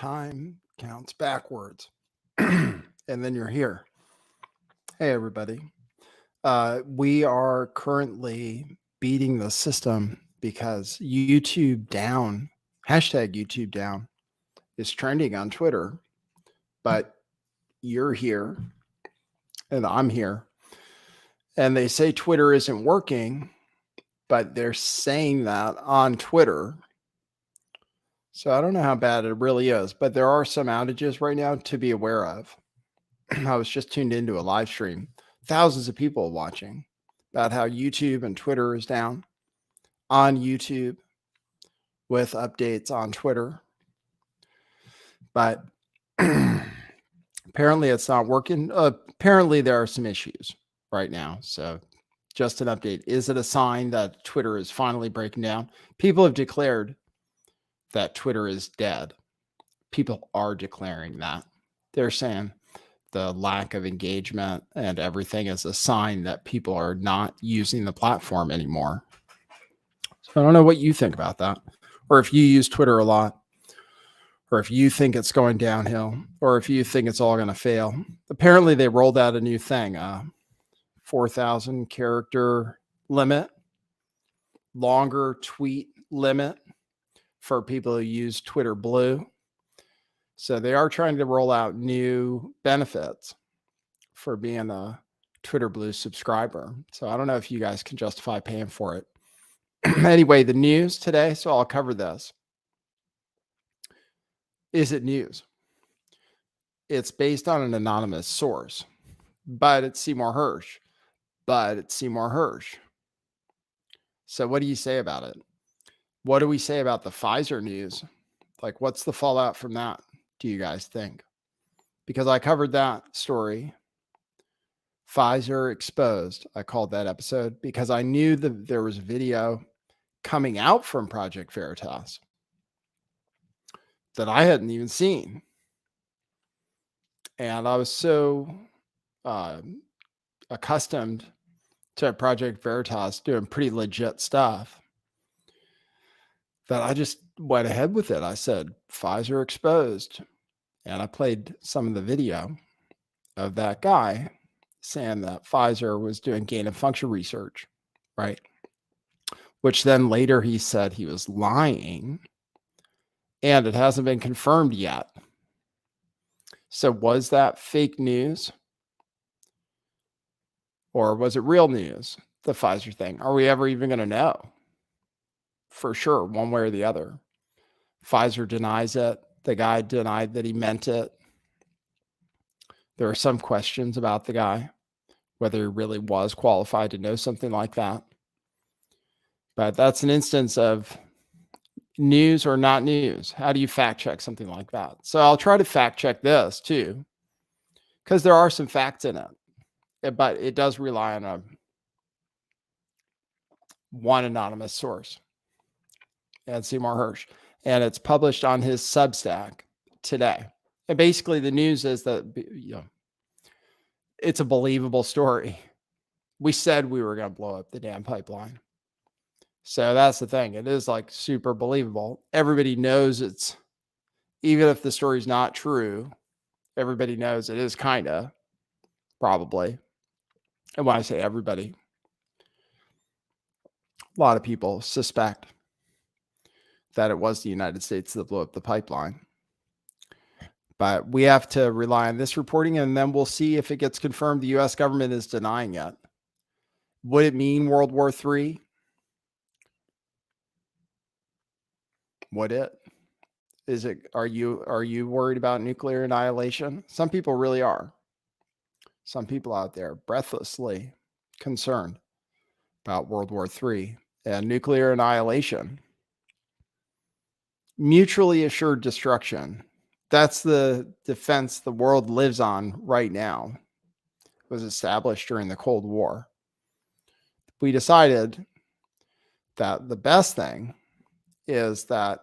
time counts backwards. And then you're here. Hey, everybody. We are currently beating the system because YouTube down, hashtag YouTube down, is trending on Twitter. But you're here and I'm here. And they say Twitter isn't working, but they're saying that on Twitter. So I don't know how bad it really is, but there are some outages right now to be aware of. I was just tuned into a live stream, thousands of people watching, about how YouTube and Twitter is down on YouTube with updates on Twitter. But apparently it's not working. Apparently there are some issues right now. So just an update. Is it a sign that Twitter is finally breaking down? People have declared that Twitter is dead. People are declaring that. They're saying the lack of engagement and everything is a sign that people are not using the platform anymore. So I don't know what you think about that, or if you use Twitter a lot, or if you think it's going downhill, or if you think it's all going to fail. Apparently they rolled out a new thing, 4,000 character limit, longer tweet limit for people who use Twitter Blue. So they are trying to roll out new benefits for being a Twitter Blue subscriber. So I don't know if you guys can justify paying for it. Anyway, the news today, so I'll cover this. Is it news? It's based on an anonymous source, but it's Seymour Hersh. So what do you say about it? What do we say about the Pfizer news? Like, what's the fallout from that, do you guys think? Because I covered that story, Pfizer exposed. I called that episode because I knew that there was a video coming out from Project Veritas that I hadn't even seen. And I was so accustomed to Project Veritas doing pretty legit stuff that I just went ahead with it. I said, Pfizer exposed. And I played some of the video of that guy saying that Pfizer was doing gain of function research, right? Which then later he said he was lying, and it hasn't been confirmed yet. So was that fake news? Or was it real news, the Pfizer thing? Are we ever even going to know? For sure, one way or the other. Pfizer denies it. The guy denied that he meant it. There are some questions about the guy, whether he really was qualified to know something like that. But that's an instance of news or not news. How do you fact check something like that? So I'll try to fact check this too, because there are some facts in it, but it does rely on one anonymous source, and Seymour Hersh, and it's published on his Substack today. And basically the news is that, it's a believable story. We said we were going to blow up the damn pipeline. So that's the thing. It is like super believable. Everybody knows it's, even if the story's not true, everybody knows it is kind of, probably. And when I say everybody, a lot of people suspect that it was the United States that blew up the pipeline. But we have to rely on this reporting, and then we'll see if it gets confirmed the U.S. government is denying it. Would it mean World War III? Would it? Is it? Are you worried about nuclear annihilation? Some people really are. Some people out there breathlessly concerned about World War III and nuclear annihilation. Mutually assured destruction. That's the defense the world lives on right now. It was established during the Cold War. We decided that the best thing is that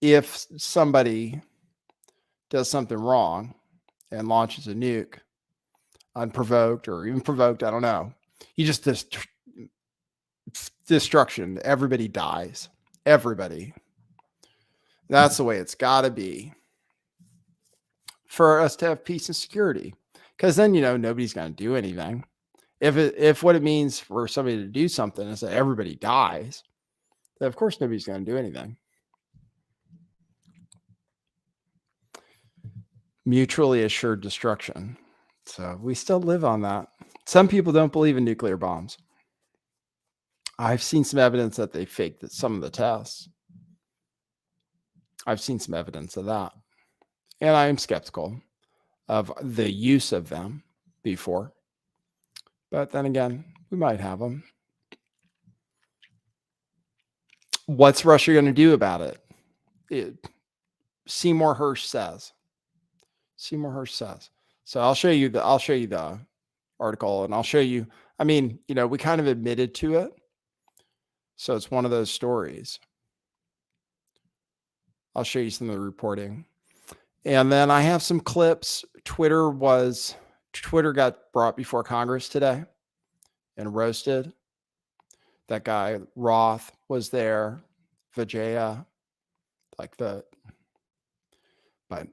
if somebody does something wrong and launches a nuke unprovoked or even provoked, I don't know, you just destruction. Everybody dies. Everybody. That's the way it's got to be for us to have peace and security. Because then, nobody's going to do anything. If what it means for somebody to do something is that everybody dies, then of course nobody's going to do anything. Mutually assured destruction. So we still live on that. Some people don't believe in nuclear bombs. I've seen some evidence that they faked some of the tests. I've seen some evidence of that. And I am skeptical of the use of them before. But then again, we might have them. What's Russia going to do about it? Seymour Hersh says. Seymour Hersh says. So I'll show you the article, and I'll show you. I mean, we kind of admitted to it. So it's one of those stories. I'll show you some of the reporting. And then I have some clips. Twitter got brought before Congress today and roasted. That guy Roth was there, Vijaya, but I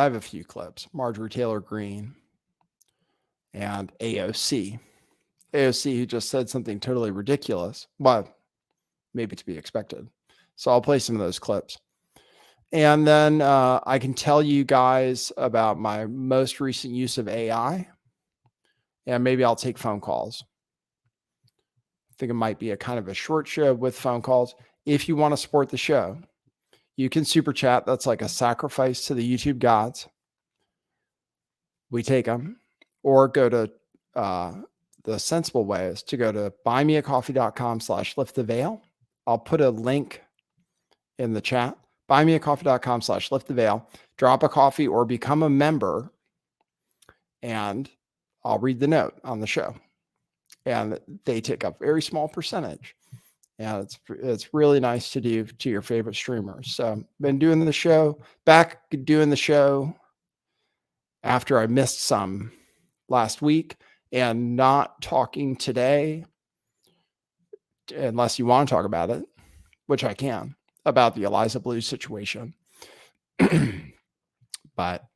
have a few clips. Marjorie Taylor Greene and AOC, who just said something totally ridiculous, but maybe to be expected. So I'll play some of those clips. And then I can tell you guys about my most recent use of AI, and maybe I'll take phone calls. I think it might be a kind of a short show with phone calls. If you want to support the show, you can super chat. That's like a sacrifice to the YouTube gods. We take them. Or go to the sensible way is to go to buymeacoffee.com/lifttheveil. I'll put a link in the chat. buymeacoffee.com/lifttheveil. Drop a coffee or become a member, and I'll read the note on the show. And they take a very small percentage. And it's really nice to do to your favorite streamers. So been doing the show after I missed some last week and not talking today, unless you want to talk about it, which I can, about the Eliza Blue situation. But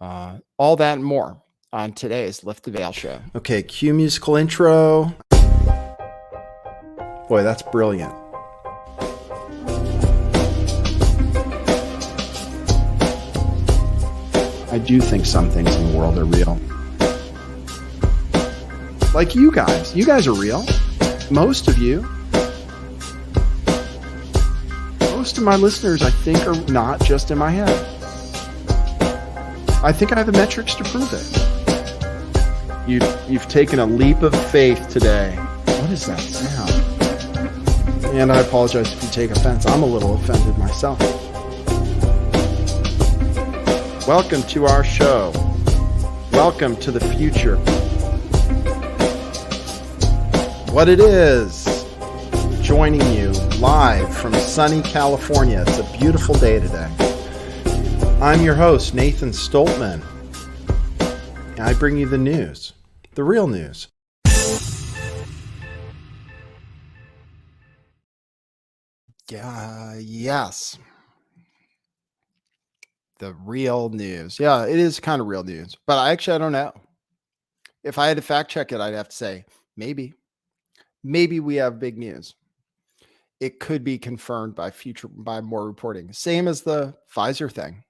all that and more on today's Lift the Veil show. Okay, cue musical intro. Boy, that's brilliant. I do think some things in the world are real. Like you guys. You guys are real. Most of you. Most of my listeners, I think, are not just in my head. I think I have the metrics to prove it. You've taken a leap of faith today. What is that sound? And I apologize if you take offense. I'm a little offended myself. Welcome to our show. Welcome to the future. What it is, joining you live from sunny California. It's a beautiful day today. I'm your host, Nathan Stoltman. And I bring you the news, the real news. Yes. The real news. Yeah, it is kind of real news. But I don't know. If I had to fact check it, I'd have to say, maybe we have big news. It could be confirmed by more reporting. Same as the Pfizer thing.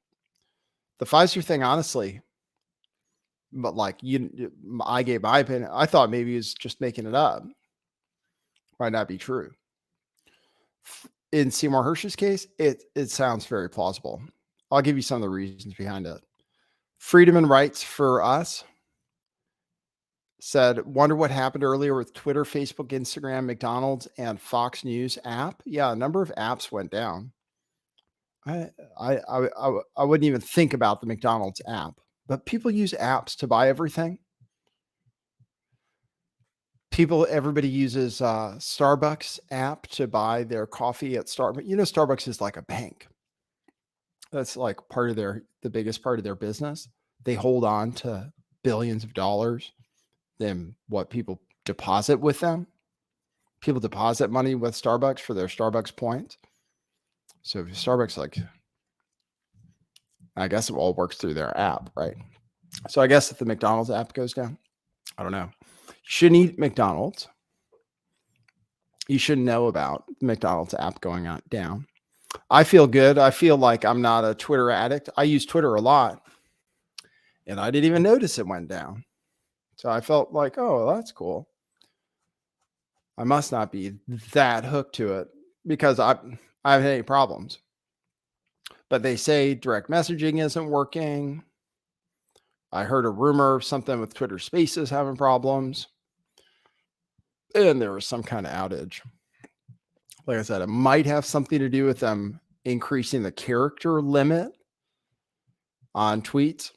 The Pfizer thing, honestly, but I gave my opinion. I thought maybe he was just making it up. Might not be true. In Seymour Hersh's case, it sounds very plausible. I'll give you some of the reasons behind it. Freedom and Rights for Us said, wonder what happened earlier with Twitter, Facebook, Instagram, McDonald's, and Fox News app. Yeah, a number of apps went down. I wouldn't even think about the McDonald's app, but people use apps to buy everything. Everybody uses Starbucks app to buy their coffee at Starbucks. Starbucks is like a bank. That's like the biggest part of their business. They hold on to billions of dollars than what people deposit with them. People deposit money with Starbucks for their Starbucks points. So if Starbucks, like, I guess it all works through their app, right? So I guess if the McDonald's app goes down, I don't know. You shouldn't eat McDonald's. You should know about the McDonald's app going down. I feel good. I feel like I'm not a Twitter addict. I use Twitter a lot, and I didn't even notice it went down. So I felt like, oh, that's cool. I must not be that hooked to it because I haven't had any problems. But they say direct messaging isn't working. I heard a rumor of something with Twitter Spaces having problems. And there was some kind of outage. Like I said, it might have something to do with them increasing the character limit on tweets.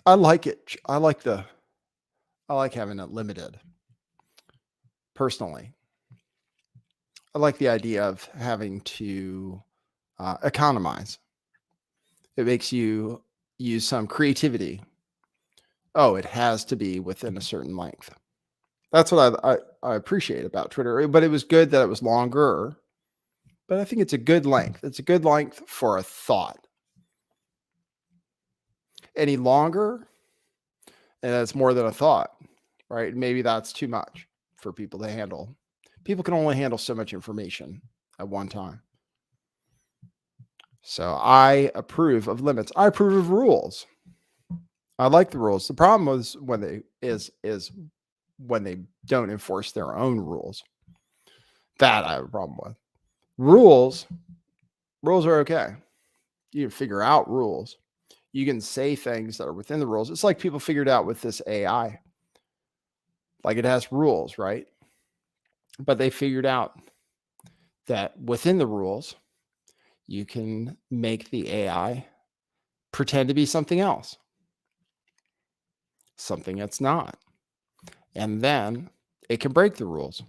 I like it. I like having it limited. Personally, I like the idea of having to economize. It makes you use some creativity. Oh, it has to be within a certain length. That's what I appreciate about Twitter. But it was good that it was longer. But I think it's a good length. It's a good length for a thought. Any longer, and it's more than a thought, right? Maybe that's too much for people to handle. People can only handle so much information at one time. So I approve of limits. I approve of rules. I like the rules. The problem was when they don't enforce their own rules. That I have a problem with. Rules are okay. You can figure out rules. You can say things that are within the rules. It's like people figured out with this AI. Like it has rules, right? But they figured out that within the rules, you can make the AI pretend to be something else. Something it's not. And then it can break the rules.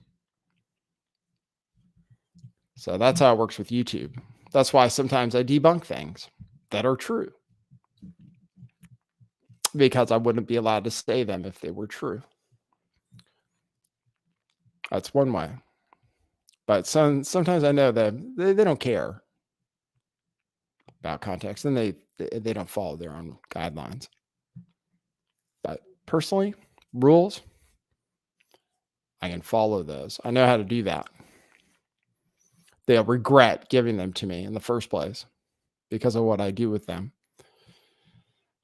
So that's how it works with YouTube. That's why sometimes I debunk things that are true. Because I wouldn't be allowed to say them if they were true. That's one way. But sometimes I know that they don't care about context, and they don't follow their own guidelines. But personally, rules, I can follow those. I know how to do that. They'll regret giving them to me in the first place because of what I do with them.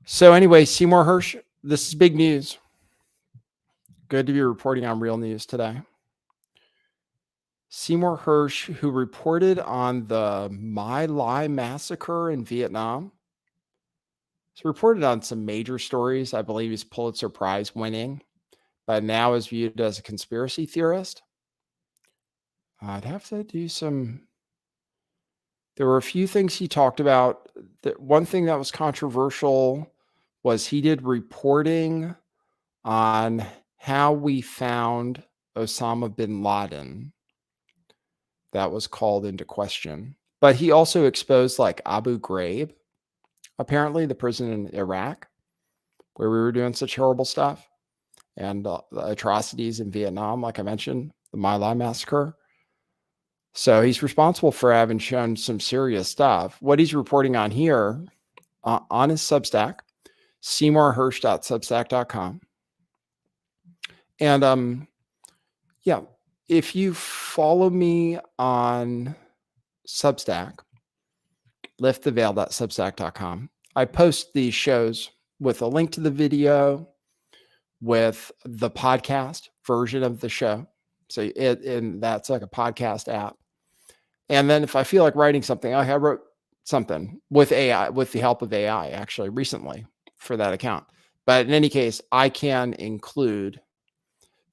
So anyway, Seymour Hersh, this is big news. Good to be reporting on real news today. Seymour Hersh, who reported on the My Lai massacre in Vietnam, he's reported on some major stories. I believe he's Pulitzer Prize winning, but now is viewed as a conspiracy theorist. I'd have to do some. There were a few things he talked about. One thing that was controversial was he did reporting on how we found Osama bin Laden. That was called into question. But he also exposed like Abu Ghraib, apparently the prison in Iraq, where we were doing such horrible stuff, and the atrocities in Vietnam, like I mentioned, the My Lai massacre. So he's responsible for having shown some serious stuff. What he's reporting on here on his Substack, SeymourHersh.substack.com. And yeah, if you follow me on Substack, lifttheveil.substack.com, I post these shows with a link to the video, with the podcast version of the show. So and that's like a podcast app. And then if I feel like writing something, I wrote something with AI, with the help of AI, actually recently for that account. But in any case, I can include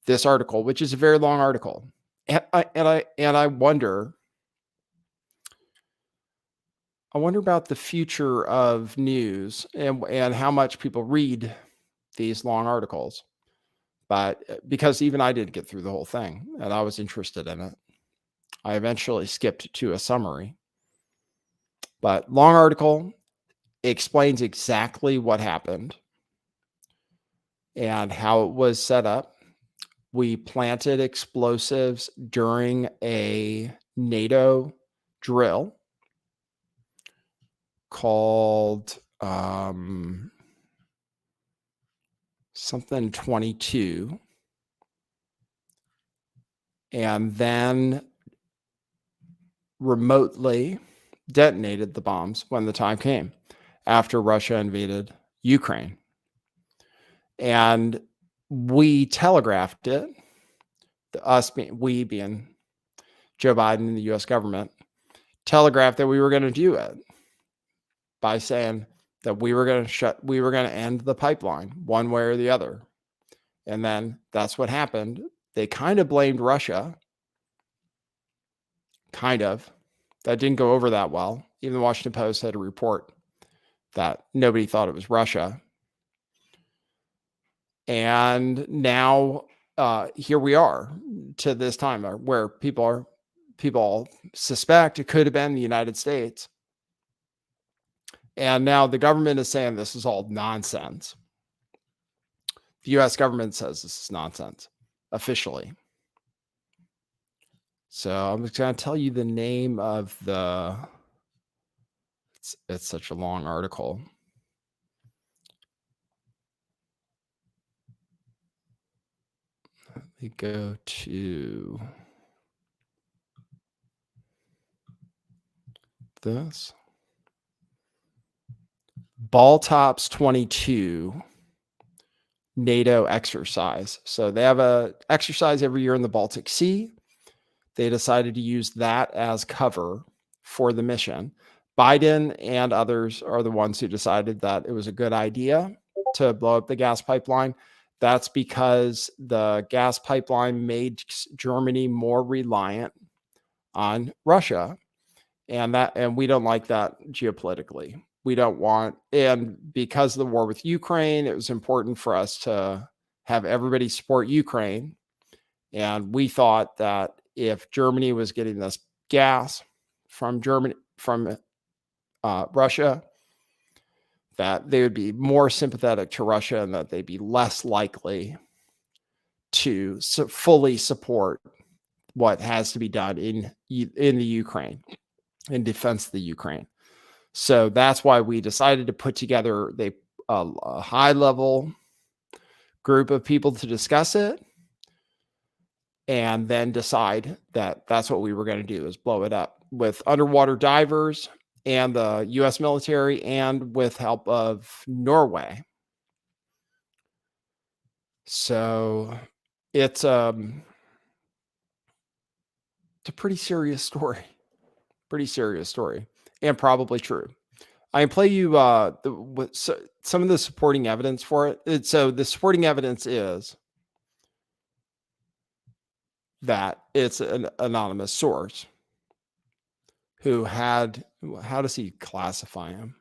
this article, which is a very long article. And I wonder about the future of news and how much people read these long articles. But because even I didn't get through the whole thing and I was interested in it, I eventually skipped to a summary. But long article explains exactly what happened and how it was set up. We planted explosives during a NATO drill called something 22, and then remotely detonated the bombs when the time came after Russia invaded Ukraine. And we telegraphed it, we being Joe Biden and the US government, telegraphed that we were going to do it by saying that we were going to end the pipeline one way or the other. And then that's what happened. They kind of blamed Russia. Kind of. That didn't go over that well. Even the Washington Post had a report that nobody thought it was Russia. And now here we are to this time where people suspect it could have been the United States. And now the government is saying this is all nonsense. The U.S. government says this is nonsense officially. So I'm just going to tell you the name of the, it's such a long article. Let me go to this. Baltops 22 NATO exercise. So they have a exercise every year in the Baltic Sea. They decided to use that as cover for the mission. Biden and others are the ones who decided that it was a good idea to blow up the gas pipeline. That's because the gas pipeline made Germany more reliant on Russia. And we don't like that geopolitically. We don't want, and because of the war with Ukraine, it was important for us to have everybody support Ukraine. And we thought that if Germany was getting this gas from Russia, that they would be more sympathetic to Russia and that they'd be less likely to fully support what has to be done in the Ukraine, in defense of the Ukraine. So that's why we decided to put together a high-level group of people to discuss it, and then decide that that's what we were going to do, is blow it up with underwater divers and the U.S. military, and with help of Norway. So it's a pretty serious story. Pretty serious story, and probably true. I can play you some of the supporting evidence for it. So the supporting evidence is that it's an anonymous source who had, how does he classify him?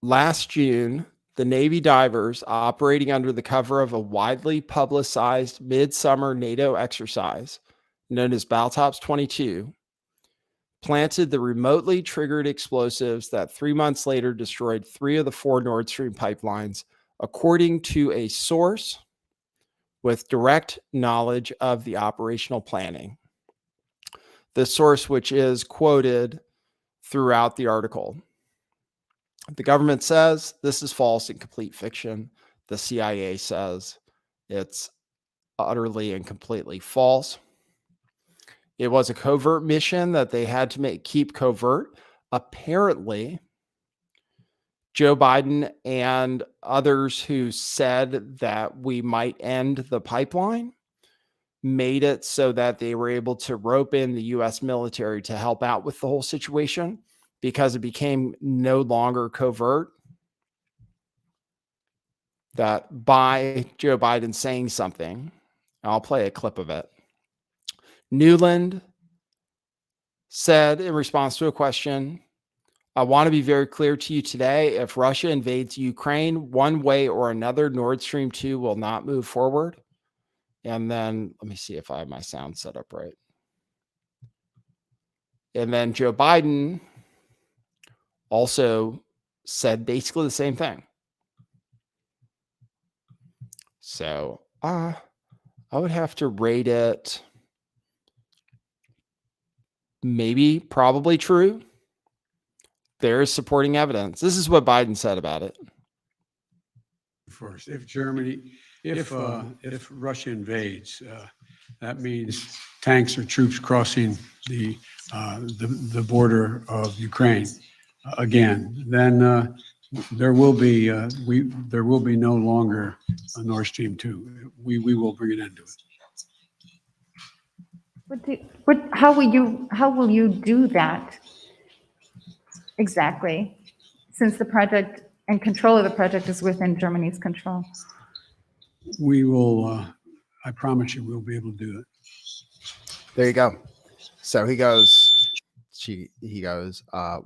Last June, the Navy divers operating under the cover of a widely publicized midsummer NATO exercise known as Baltops 22 planted the remotely triggered explosives that 3 months later destroyed 3 of the 4 Nord Stream pipelines, according to a source with direct knowledge of the operational planning. The source, which is quoted throughout the article. The government says this is false and complete fiction. The CIA says it's utterly and completely false. It was a covert mission that they had to keep covert. Apparently, Joe Biden and others who said that we might end the pipeline made it so that they were able to rope in the U.S. military to help out with the whole situation, because it became no longer covert. That by Joe Biden saying something, I'll play a clip of it. Newland said in response to a question, "I want to be very clear to you today. If Russia invades Ukraine, one way or another, Nord Stream 2 will not move forward." And then let me see if I have my sound set up right. And then Joe Biden also said basically the same thing. So I would have to rate it maybe, probably true. There is supporting evidence. This is what Biden said about it. First, if Russia invades, that means tanks or troops crossing the border of Ukraine again. Then there will be no longer a Nord Stream 2. We will bring an end to it. How will you do that exactly, since the project and control of the project is within Germany's control? We will, I promise you, we'll be able to do it. There you go. So he goes,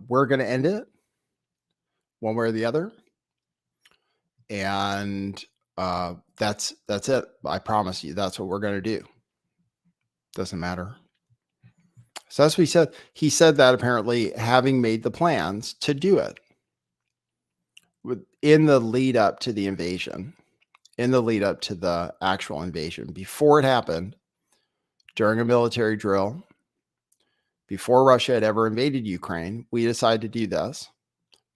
we're going to end it one way or the other. And that's it. I promise you, that's what we're going to do. Doesn't matter. So that's what he said. He said that apparently having made the plans to do it in the lead up to the invasion, in the lead up to the actual invasion, before it happened, during a military drill, before Russia had ever invaded Ukraine, we decided to do this,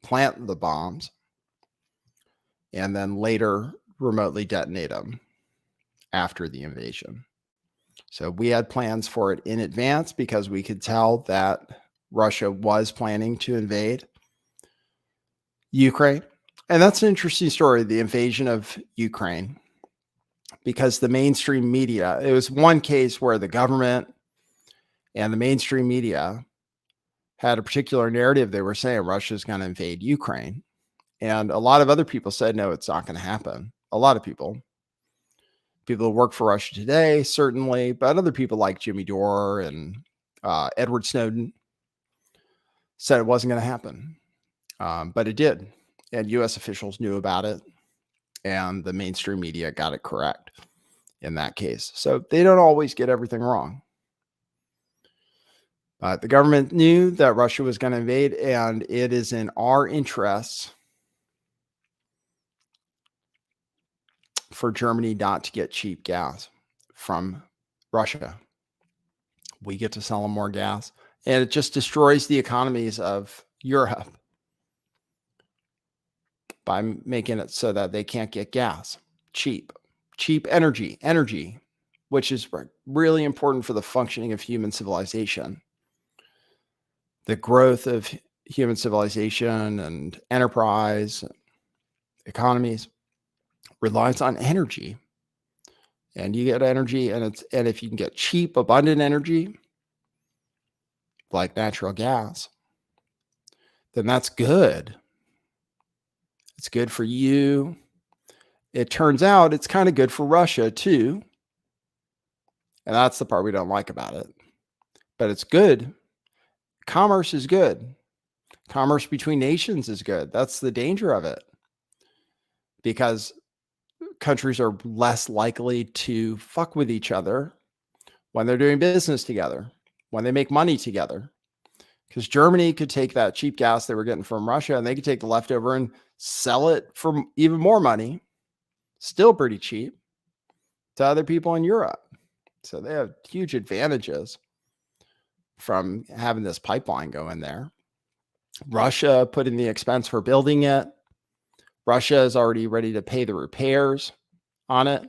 plant the bombs, and then later remotely detonate them after the invasion. So we had plans for it in advance because we could tell that Russia was planning to invade Ukraine. And that's an interesting story, the invasion of Ukraine, because the mainstream media, it was one case where the government and the mainstream media had a particular narrative. They were saying Russia's going to invade Ukraine. And a lot of other people said, no, it's not going to happen. A lot of people who work for Russia today, certainly, but other people like Jimmy Dore and Edward Snowden said it wasn't going to happen. But it did. And U.S. officials knew about it. And the mainstream media got it correct in that case. So they don't always get everything wrong. But the government knew that Russia was going to invade, and it is in our interests for Germany not to get cheap gas from Russia. We get to sell them more gas, and it just destroys the economies of Europe by making it so that they can't get gas. Cheap energy, which is really important for the functioning of human civilization. The growth of human civilization and enterprise economies relies on energy. And you get energy, and if you can get cheap, abundant energy, like natural gas, then that's good. It's good for you. It turns out it's kind of good for Russia too. And that's the part we don't like about it. But it's good. Commerce is good. Commerce between nations is good. That's the danger of it. Because countries are less likely to fuck with each other when they're doing business together, when they make money together. Because Germany could take that cheap gas they were getting from Russia, and they could take the leftover and sell it for even more money, still pretty cheap, to other people in Europe. So they have huge advantages from having this pipeline go in there. Russia put in the expense for building it. Russia is already ready to pay the repairs on it.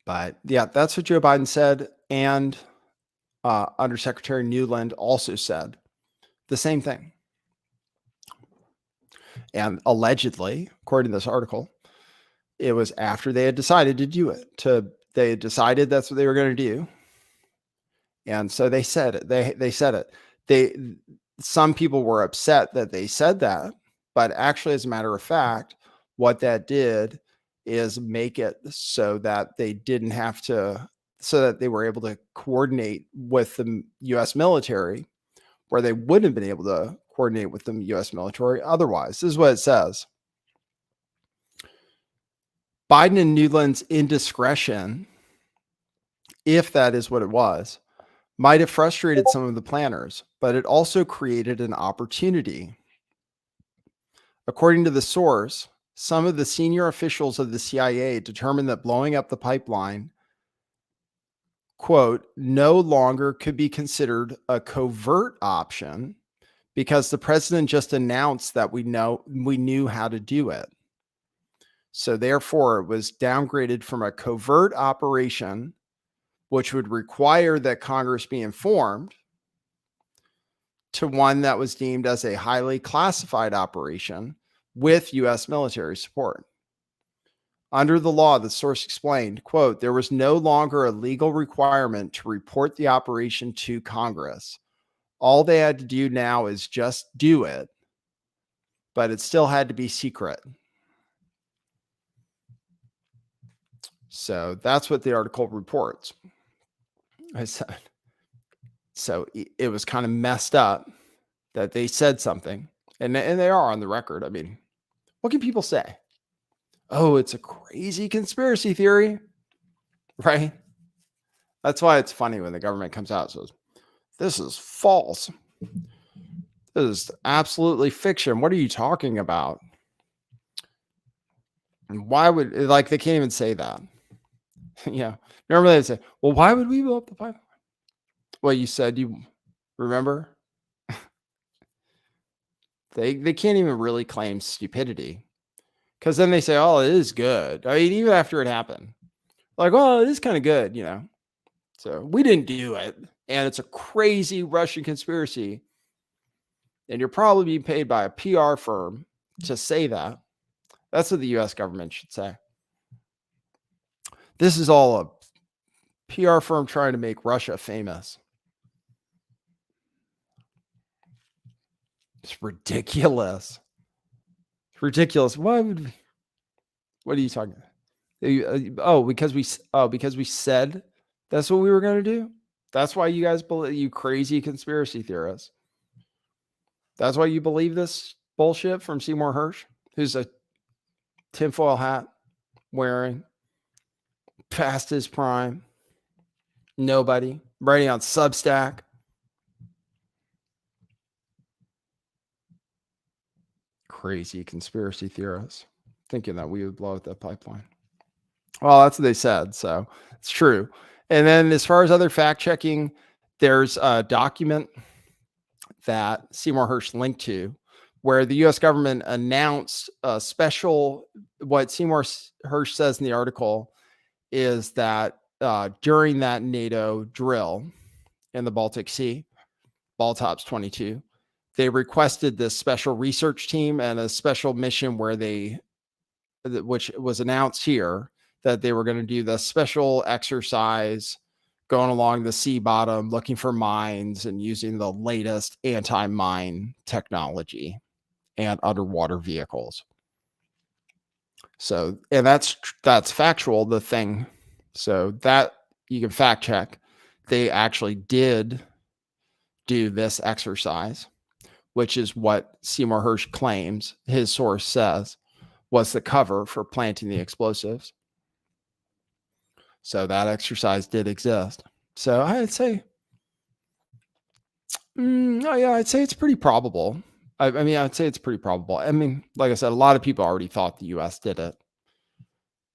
But yeah, that's what Joe Biden said. And Undersecretary Nuland also said the same thing. And allegedly, according to this article, it was after they had decided to do it. They had decided that's what they were going to do. And so they said it. They said it. Some people were upset that they said that, but actually, as a matter of fact, what that did is make it so that they didn't have to, so that they were able to coordinate with the U.S. military, where they wouldn't have been able to coordinate with the U.S. military otherwise. This is what it says. Biden and Nuland's indiscretion, if that is what it was, might have frustrated some of the planners, but it also created an opportunity. According to the source, some of the senior officials of the CIA determined that blowing up the pipeline, quote, no longer could be considered a covert option because the president just announced that we knew how to do it. So therefore, it was downgraded from a covert operation, which would require that Congress be informed, to one that was deemed as a highly classified operation with U.S. military support. Under the law, the source explained, quote, there was no longer a legal requirement to report the operation to Congress. All they had to do now is just do it, but it still had to be secret. So that's what the article reports. I said, so it was kind of messed up that they said something, and they are on the record. I mean, what can people say? Oh, it's a crazy conspiracy theory, right? That's why it's funny when the government comes out and says, this is false. This is absolutely fiction. What are you talking about? And why would, like, they can't even say that. Yeah. Normally they'd say, well, why would we blow up the pipeline? Well, you said, you remember? They can't even really claim stupidity, because then they say, oh, it is good. I mean, even after it happened, like, well, it is kind of good, you know. So we didn't do it, and it's a crazy Russian conspiracy, and you're probably being paid by a PR firm to say that. That's what the U.S. government should say. This is all a PR firm trying to make Russia famous. It's ridiculous. It's ridiculous. Why would we? What are you talking about? Because we said that's what we were going to do. That's why you guys believe, you crazy conspiracy theorists. That's why you believe this bullshit from Seymour Hersh, who's a tinfoil hat wearing, past his prime. Nobody writing on Substack. Crazy conspiracy theorists thinking that we would blow up that pipeline. Well, that's what they said, so it's true. And then as far as other fact checking, there's a document that Seymour Hersh linked to where the U.S. government announced a special, what Seymour Hersh says in the article is that during that NATO drill in the Baltic Sea, Baltops 22, they requested this special research team and a special mission where which was announced here, that they were going to do the special exercise going along the sea bottom, looking for mines and using the latest anti-mine technology and underwater vehicles. So, and that's factual, the thing. So that you can fact check. They actually did do this exercise, which is what Seymour Hersh claims, his source says, was the cover for planting the explosives. So that exercise did exist. So I'd say, I'd say it's pretty probable. I'd say it's pretty probable. I mean, like I said, a lot of people already thought the U.S. did it.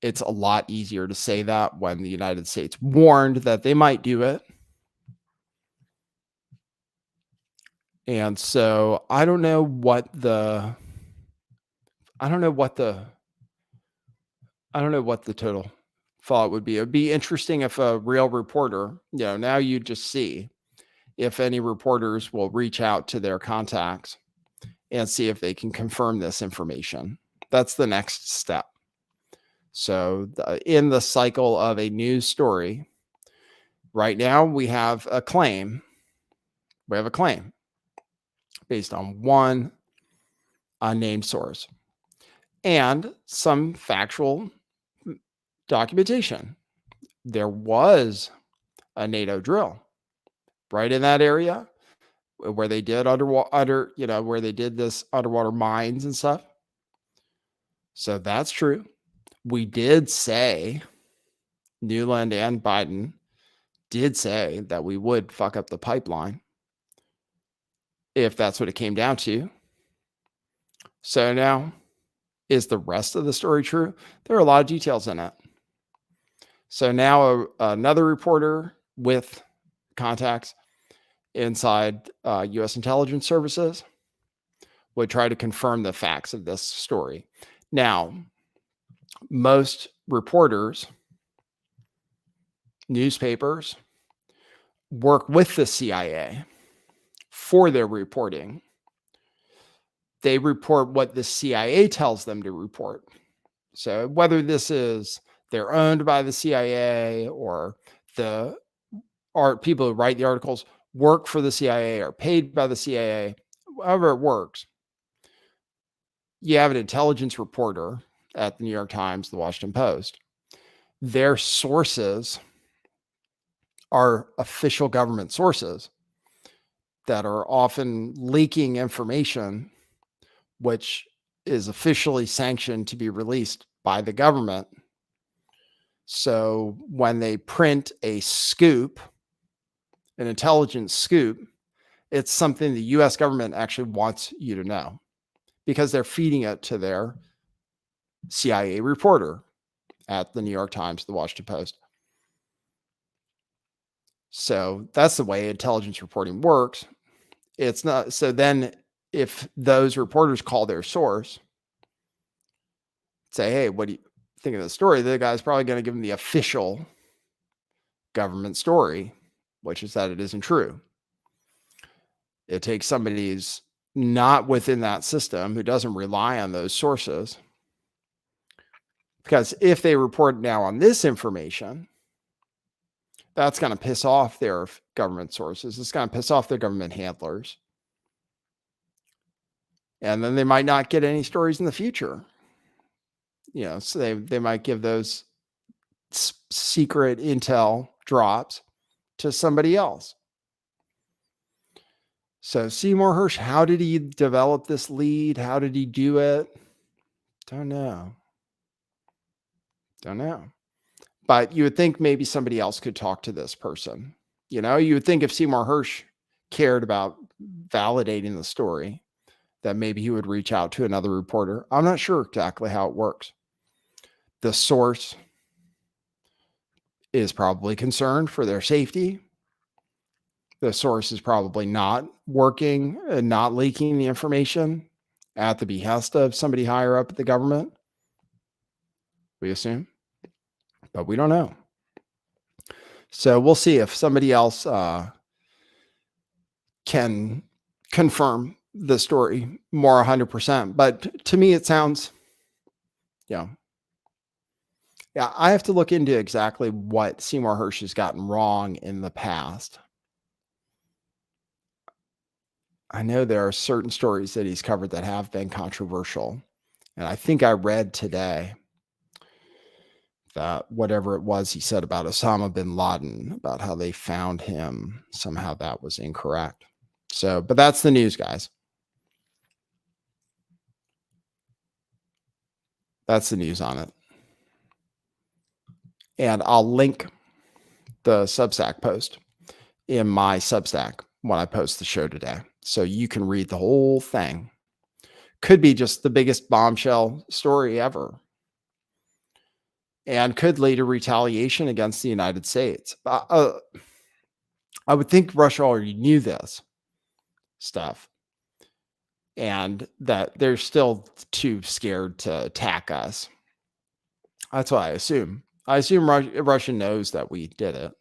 It's a lot easier to say that when the United States warned that they might do it. And so I don't know what the total thought would be. It would be interesting if a real reporter, now you just see if any reporters will reach out to their contacts and see if they can confirm this information. That's the next step. So in the cycle of a news story, right now we have a claim. We have a claim based on one unnamed source and some factual documentation. There was a NATO drill right in that area where they did where they did this underwater mines and stuff. So that's true. We did say, Newland and Biden did say that we would fuck up the pipeline if that's what it came down to. So now Is the rest of the story true? There are a lot of details in it. So now another reporter with contacts inside U.S. intelligence services would try to confirm the facts of this story. Now, most reporters, newspapers, work with the CIA for their reporting. They report what the CIA tells them to report. So whether this is they're owned by the CIA or the people who write the articles work for the CIA or paid by the CIA, however it works, you have an intelligence reporter at the New York Times, the Washington Post. Their sources are official government sources that are often leaking information which is officially sanctioned to be released by the government. So when they print a scoop, an intelligence scoop, it's something the US government actually wants you to know because they're feeding it to their CIA reporter at the New York Times, the Washington Post. So that's the way intelligence reporting works. It's not, so then if those reporters call their source, say, hey, what do you think of the story? The guy's probably going to give them the official government story, which is that it isn't true. It takes somebody who's not within that system, who doesn't rely on those sources. Because if they report now on this information, that's going to piss off their government sources. It's going to piss off their government handlers. And then they might not get any stories in the future. You know, so they might give those secret intel drops to somebody else. So Seymour Hersh, how did he develop this lead? How did he do it? Don't know. But you would think maybe somebody else could talk to this person. You know, you would think if Seymour Hersh cared about validating the story, that maybe he would reach out to another reporter. I'm not sure exactly how it works. The source is probably concerned for their safety. The source is probably not working and not leaking the information at the behest of somebody higher up at the government. We assume, but we don't know. So we'll see if somebody else can confirm the story more 100%. But to me, it sounds, yeah, I have to look into exactly what Seymour Hersh has gotten wrong in the past. I know there are certain stories that he's covered that have been controversial. And I think I read today that whatever it was he said about Osama bin Laden, about how they found him, somehow that was incorrect. So, but that's the news, guys. That's the news on it. And I'll link the Substack post in my Substack when I post the show today. So you can read the whole thing. Could be just the biggest bombshell story ever. And could lead to retaliation against the United States. I would think Russia already knew this stuff. And that they're still too scared to attack us. That's what I assume. I assume Russia knows that we did it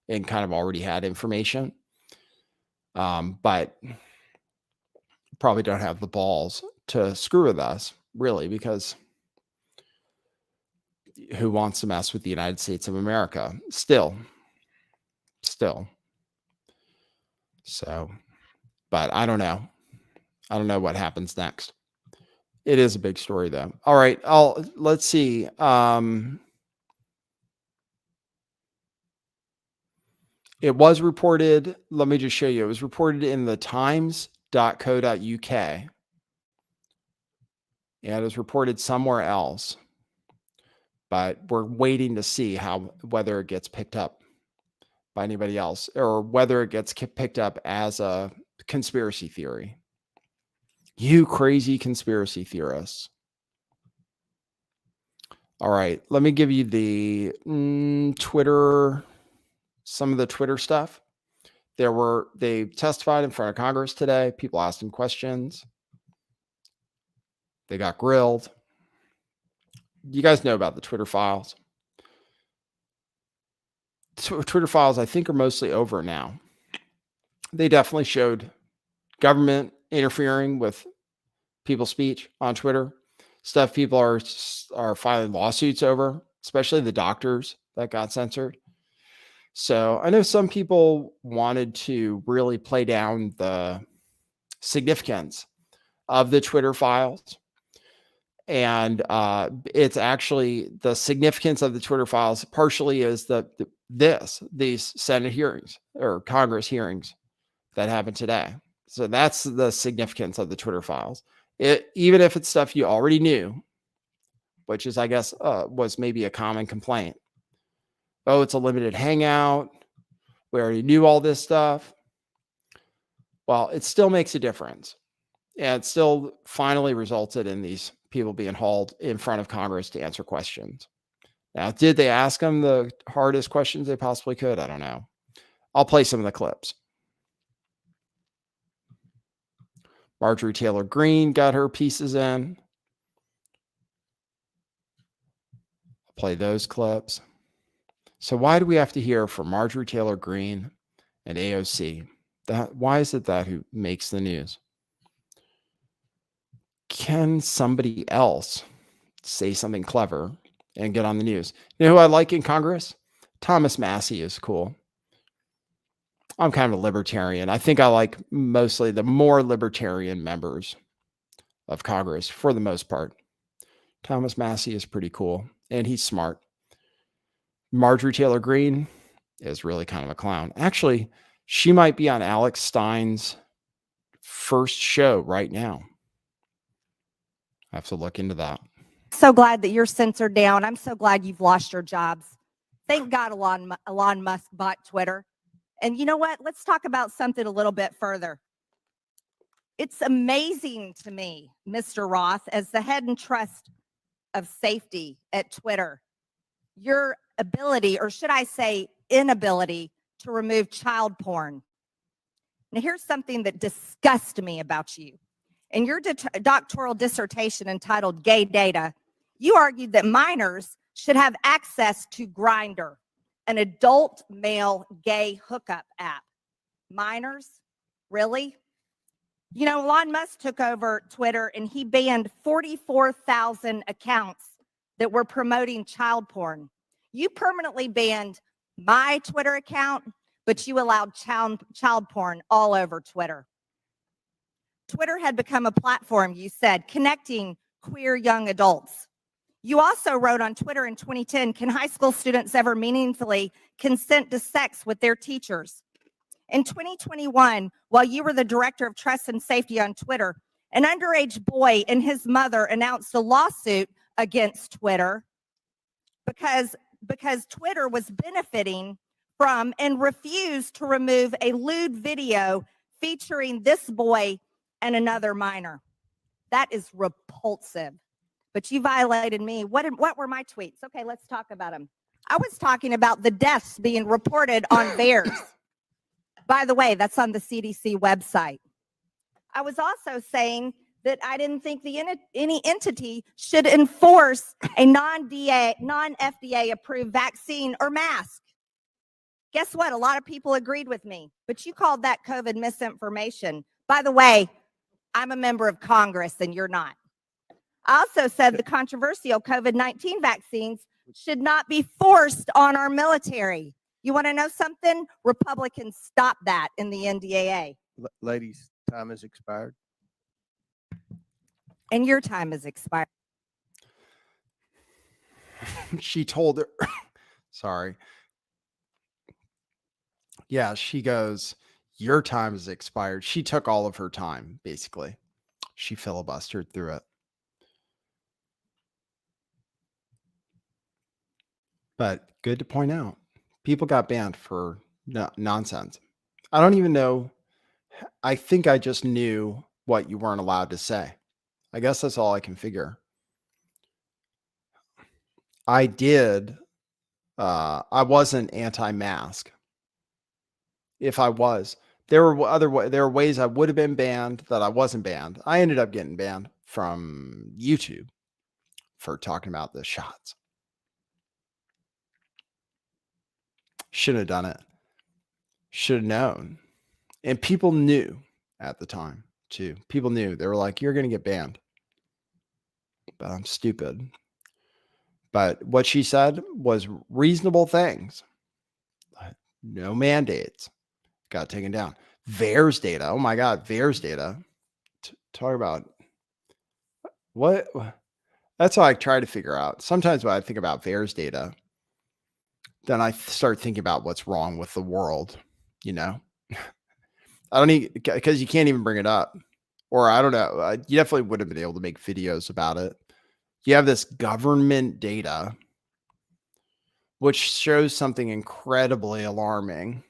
and kind of already had information. But probably don't have the balls to screw with us, really, because who wants to mess with the United States of America? Still. So, but I don't know. I don't know what happens next. It is a big story, though. All right. Let's see. It was reported. Let me just show you. It was reported in the times.co.uk. And it was reported somewhere else. But we're waiting to see whether it gets picked up by anybody else or whether it gets picked up as a conspiracy theory. You crazy conspiracy theorists. All right, let me give you the Twitter, some of the Twitter stuff. They testified in front of Congress today. People asked them questions. They got grilled. You guys know about the Twitter files. Twitter files, I think, are mostly over now. They definitely showed government interfering with people's speech on Twitter. Stuff people are filing lawsuits over, especially the doctors that got censored. So I know some people wanted to really play down the significance of the Twitter files. And it's actually the significance of the Twitter files partially is these Senate hearings or Congress hearings that happened today. So that's the significance of the Twitter files. Even if it's stuff you already knew, which is, I guess, was maybe a common complaint. Oh, it's a limited hangout. We already knew all this stuff. Well, it still makes a difference. And it still finally resulted in these people being hauled in front of Congress to answer questions. Now, did they ask them the hardest questions they possibly could? I don't know. I'll play some of the clips. Marjorie Taylor Greene got her pieces in. I'll play those clips. So why do we have to hear from Marjorie Taylor Greene and AOC? Why is it that who makes the news? Can somebody else say something clever and get on the news? You know who I like in Congress? Thomas Massie is cool. I'm kind of a libertarian. I think I like mostly the more libertarian members of Congress for the most part. Thomas Massie is pretty cool, and he's smart. Marjorie Taylor Greene is really kind of a clown. Actually, she might be on Alex Stein's first show right now. I have to look into that. So glad that you're censored down. I'm so glad you've lost your jobs. Thank God Elon Musk bought Twitter. And you know what? Let's talk about something a little bit further. It's amazing to me, Mr. Roth, as the head and trust of safety at Twitter, your ability, or should I say inability, to remove child porn. Now, here's something that disgusts me about you. In your doctoral dissertation entitled Gay Data, you argued that minors should have access to Grindr, an adult male gay hookup app. Minors? Really? You know, Elon Musk took over Twitter and he banned 44,000 accounts that were promoting child porn. You permanently banned my Twitter account, but you allowed child porn all over Twitter. Twitter had become a platform, you said, connecting queer young adults. You also wrote on Twitter in 2010, can high school students ever meaningfully consent to sex with their teachers? In 2021, while you were the director of trust and safety on Twitter, an underage boy and his mother announced a lawsuit against Twitter because Twitter was benefiting from and refused to remove a lewd video featuring this boy and another minor. That is repulsive. But you violated me. What were my tweets? Okay, let's talk about them. I was talking about the deaths being reported on VAERS. By the way, that's on the CDC website. I was also saying that I didn't think any entity should enforce a non-FDA approved vaccine or mask. Guess what? A lot of people agreed with me, but you called that COVID misinformation. By the way, I'm a member of Congress and you're not. I also said the controversial COVID-19 vaccines should not be forced on our military. You want to know something? Republicans stopped that in the NDAA. Ladies, time has expired. And your time has expired. She told her, sorry. Yeah, she goes, your time has expired. She took all of her time, basically. She filibustered through it. But good to point out, people got banned for nonsense. I don't even know. I think I just knew what you weren't allowed to say. I guess that's all I can figure. I wasn't anti-mask. If I was, there were ways I would have been banned that I wasn't banned. I ended up getting banned from YouTube for talking about the shots. Shouldn't have done it. Should have known. And people knew at the time too. People knew. They were like, you're going to get banned. But I'm stupid. But what she said was reasonable things. No mandates. Got taken down. VAERS data. Oh my God. VAERS data. Talk about what? That's how I try to figure out. Sometimes when I think about VAERS data, then I start thinking about what's wrong with the world. You know, I don't need, because you can't even bring it up. Or I don't know. You definitely would have been able to make videos about it. You have this government data, which shows something incredibly alarming.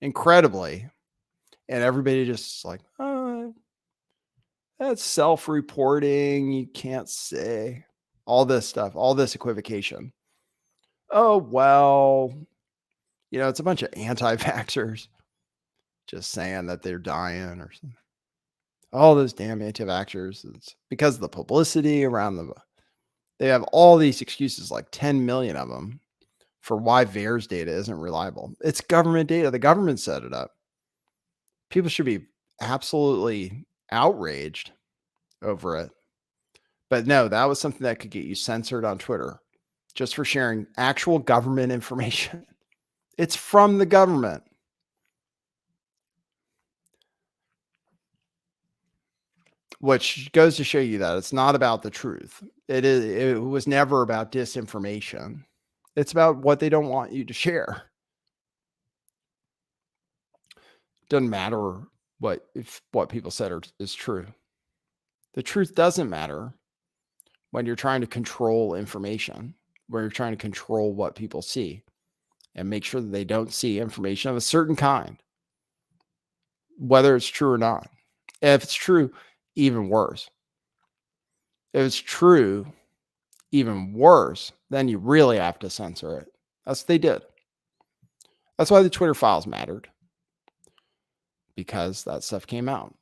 Incredibly. And everybody just like, oh, that's self-reporting. You can't say all this stuff, all this equivocation. Oh, well, you know, it's a bunch of anti-vaxxers just saying that they're dying or something. All those damn anti-vaxxers. It's because of the publicity around them. They have all these excuses, like 10 million of them, for why VAERS data isn't reliable. It's government data. The government set it up. People should be absolutely outraged over it. But no, that was something that could get you censored on Twitter just for sharing actual government information. It's from the government. Which goes to show you that it's not about the truth. It was never about disinformation. It's about what they don't want you to share. Doesn't matter what people said is true. The truth doesn't matter when you're trying to control information, where you're trying to control what people see and make sure that they don't see information of a certain kind, whether it's true or not. And if it's true, even worse. If it's true, even worse, then you really have to censor it. That's what they did. That's why the Twitter files mattered, because that stuff came out.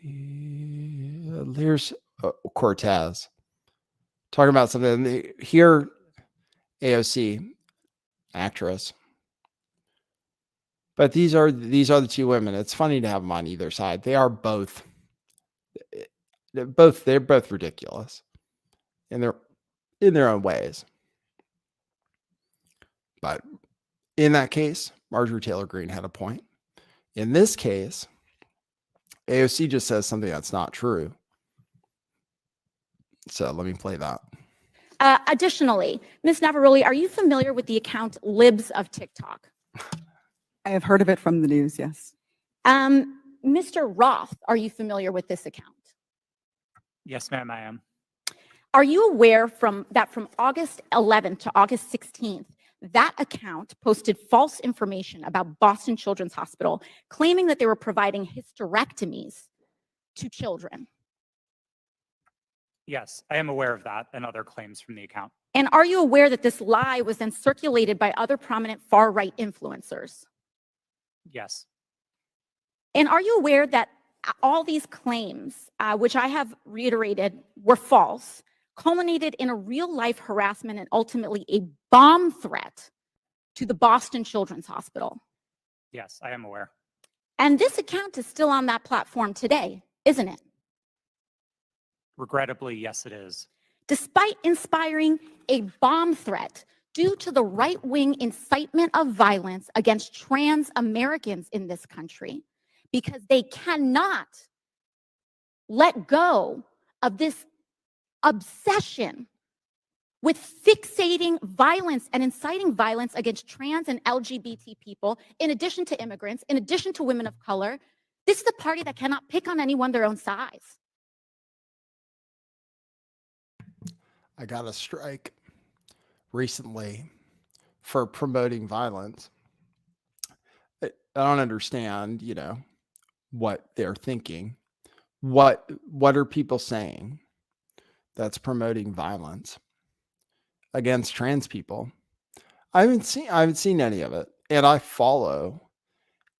Here's Cortez talking about something here. AOC actress, but these are the two women. It's funny to have them on either side. They are both. They're both ridiculous in their own ways. But in that case, Marjorie Taylor Greene had a point. In this case, AOC just says something that's not true. So let me play that. Additionally, Ms. Navaroli, are you familiar with the account Libs of TikTok? I have heard of it from the news, yes. Mr. Roth, are you familiar with this account? Yes, ma'am, I am. Are you aware that from August 11th to August 16th, that account posted false information about Boston Children's Hospital, claiming that they were providing hysterectomies to children? Yes, I am aware of that and other claims from the account. And are you aware that this lie was then circulated by other prominent far-right influencers? Yes. And are you aware that all these claims, which I have reiterated were false, culminated in a real-life harassment and ultimately a bomb threat to the Boston Children's Hospital? Yes, I am aware. And this account is still on that platform today, isn't it? Regrettably, yes, it is. Despite inspiring a bomb threat due to the right-wing incitement of violence against trans Americans in this country, because they cannot let go of this obsession with fixating violence and inciting violence against trans and LGBT people, in addition to immigrants, in addition to women of color. This is a party that cannot pick on anyone their own size. I got a strike recently for promoting violence. I don't understand, what they're thinking. What are people saying that's promoting violence? against trans people. I haven't seen any of it. And I follow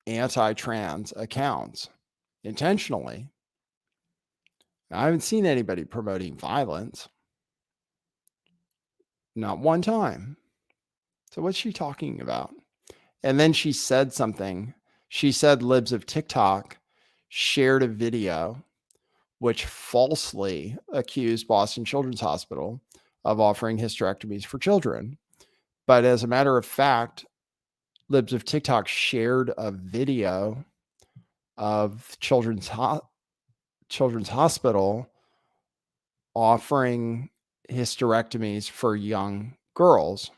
anti-trans accounts intentionally. I haven't seen anybody promoting violence. Not one time. So what's she talking about? And then she said something. She said libs of TikTok shared a video which falsely accused Boston Children's Hospital of offering hysterectomies for children. But as a matter of fact, libs of TikTok shared a video of Children's Hospital offering hysterectomies for young girls.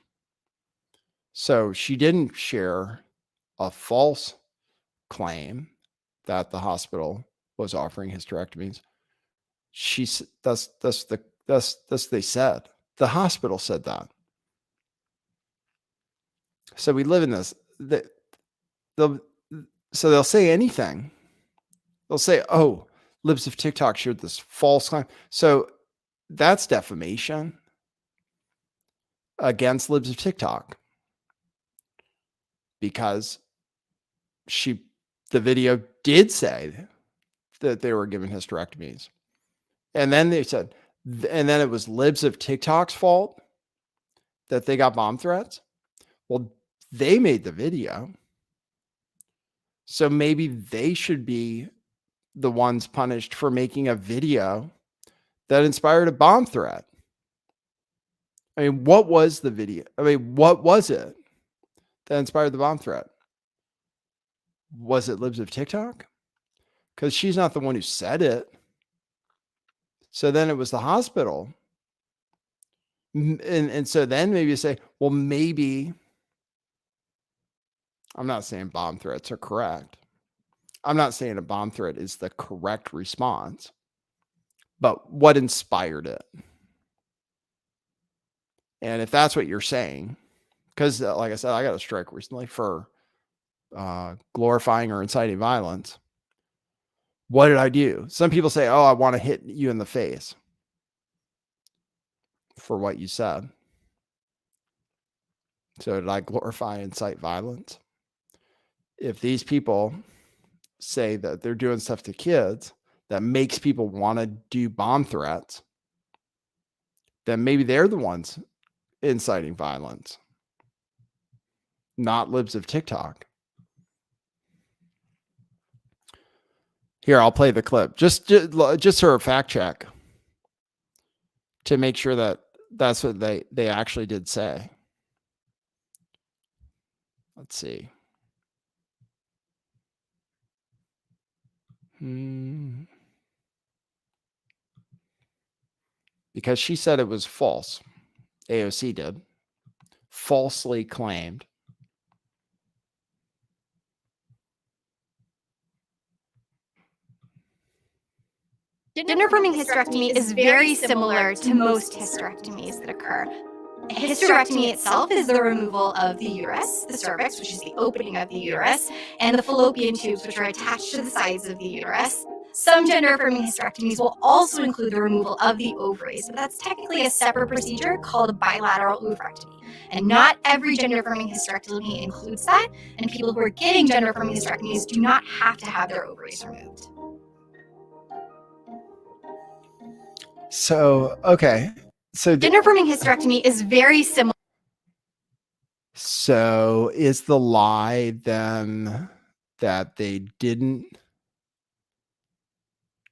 So she didn't share a false claim that the hospital was offering hysterectomies. That's they said. The hospital said that. So we live in this. So they'll say anything. They'll say, "Oh, libs of TikTok shared this false claim." So that's defamation against libs of TikTok because the video did say that they were given hysterectomies. And then they said, and then it was libs of TikTok's fault that they got bomb threats. Well, they made the video. So maybe they should be the ones punished for making a video that inspired a bomb threat. I mean, what was the video? I mean, what was it that inspired the bomb threat? Was it libs of TikTok? Because she's not the one who said it. So then it was the hospital. And so then maybe you say, well, maybe, I'm not saying bomb threats are correct. I'm not saying a bomb threat is the correct response, but what inspired it? And if that's what you're saying, because like I said, I got a strike recently for glorifying or inciting violence. What did I do? Some people say, oh, I want to hit you in the face for what you said. So did I glorify and incite violence? If these people say that they're doing stuff to kids that makes people want to do bomb threats, then maybe they're the ones inciting violence, not libs of TikTok. Here, I'll play the clip just for a fact check to make sure that that's what they actually did say. Let's see. Because she said it was false. AOC did. Falsely claimed. Gender affirming hysterectomy is very similar to most hysterectomies that occur. A hysterectomy itself is the removal of the uterus, the cervix, which is the opening of the uterus, and the fallopian tubes, which are attached to the sides of the uterus. Some gender affirming hysterectomies will also include the removal of the ovaries, but that's technically a separate procedure called a bilateral oophorectomy. And not every gender affirming hysterectomy includes that, and people who are getting gender affirming hysterectomies do not have to have their ovaries removed. So, okay. So Gender affirming hysterectomy is very similar. So is the lie then that they didn't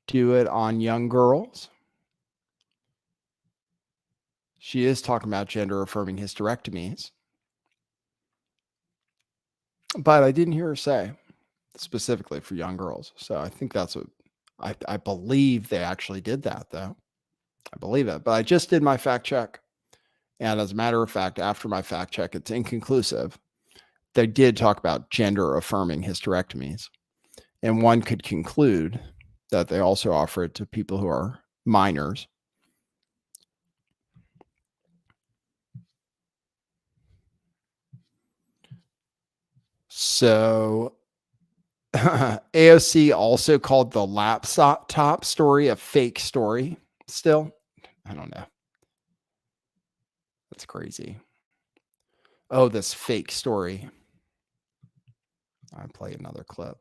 do it on young girls? She is talking about gender affirming hysterectomies. But I didn't hear her say specifically for young girls. So I think that's what I believe they actually did that, though. I believe it. But I just did my fact check. And as a matter of fact, after my fact check, it's inconclusive. They did talk about gender affirming hysterectomies. And one could conclude that they also offer it to people who are minors. So AOC also called the laptop story a fake story still. I don't know. That's crazy. Oh, this fake story. I'll play another clip.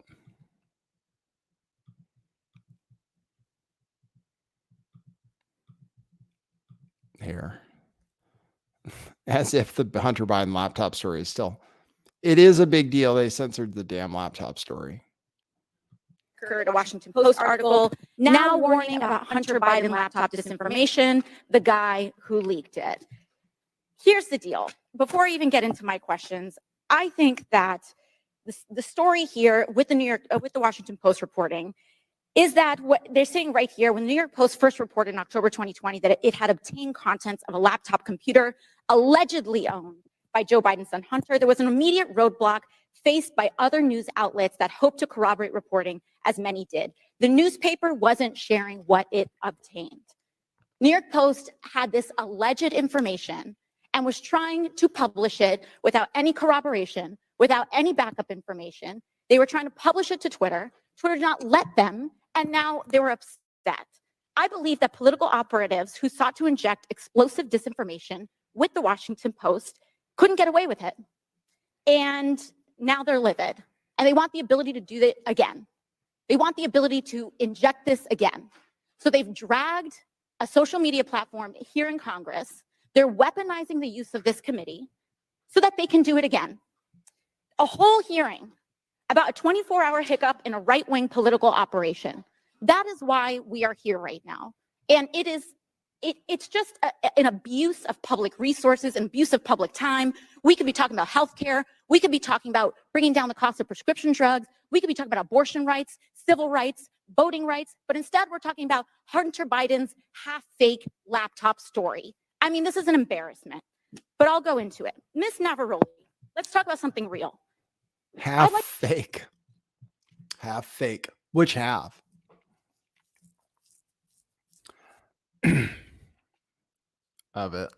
Here. As if the Hunter Biden laptop story is still. It is a big deal. They censored the damn laptop story. A Washington Post article now warning about Hunter Biden laptop disinformation, the guy who leaked it. Here's the deal. Before I even get into my questions, I think that the story here with the Washington Post reporting is that what they're saying right here, when the New York Post first reported in October 2020 that it had obtained contents of a laptop computer allegedly owned by Joe Biden's son Hunter, there was an immediate roadblock faced by other news outlets that hoped to corroborate reporting, as many did. The newspaper wasn't sharing what it obtained. New York Post had this alleged information and was trying to publish it without any corroboration, without any backup information. They were trying to publish it to Twitter. Twitter did not let them, and now they were upset. I believe that political operatives who sought to inject explosive disinformation with the Washington Post couldn't get away with it. And now they're livid, and they want the ability to do it again. They want the ability to inject this again. So they've dragged a social media platform here in Congress. They're weaponizing the use of this committee so that they can do it again. A whole hearing about a 24-hour hiccup in a right-wing political operation. That is why we are here right now. And it's just an abuse of public resources, an abuse of public time. We could be talking about healthcare. We could be talking about bringing down the cost of prescription drugs. We could be talking about abortion rights, civil rights, voting rights. But instead, we're talking about Hunter Biden's half-fake laptop story. I mean, this is an embarrassment, but I'll go into it. Ms. Navarrete, let's talk about something real. Half fake. Half fake. Which half? Of it.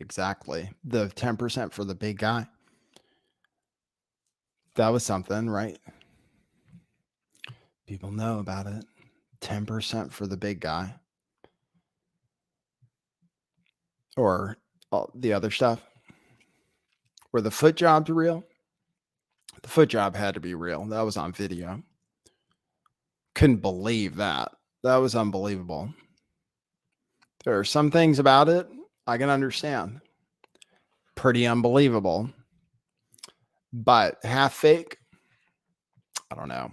Exactly. The 10% for the big guy. That was something, right? People know about it. 10% for the big guy. Or the other stuff. Were the foot jobs real? The foot job had to be real. That was on video. Couldn't believe that. That was unbelievable. There are some things about it I can understand. Pretty unbelievable. But half fake? I don't know.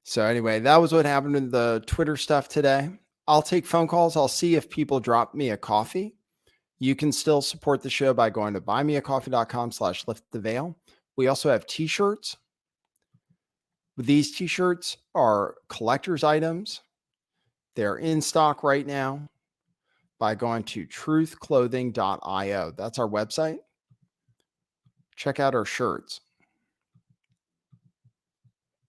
So anyway, that was what happened in the Twitter stuff today. I'll take phone calls. I'll see if people drop me a coffee. You can still support the show by going to buymeacoffee.com/lifttheveil. We also have t-shirts. These t-shirts are collector's items. They're in stock right now by going to truthclothing.io. That's our website. Check out our shirts.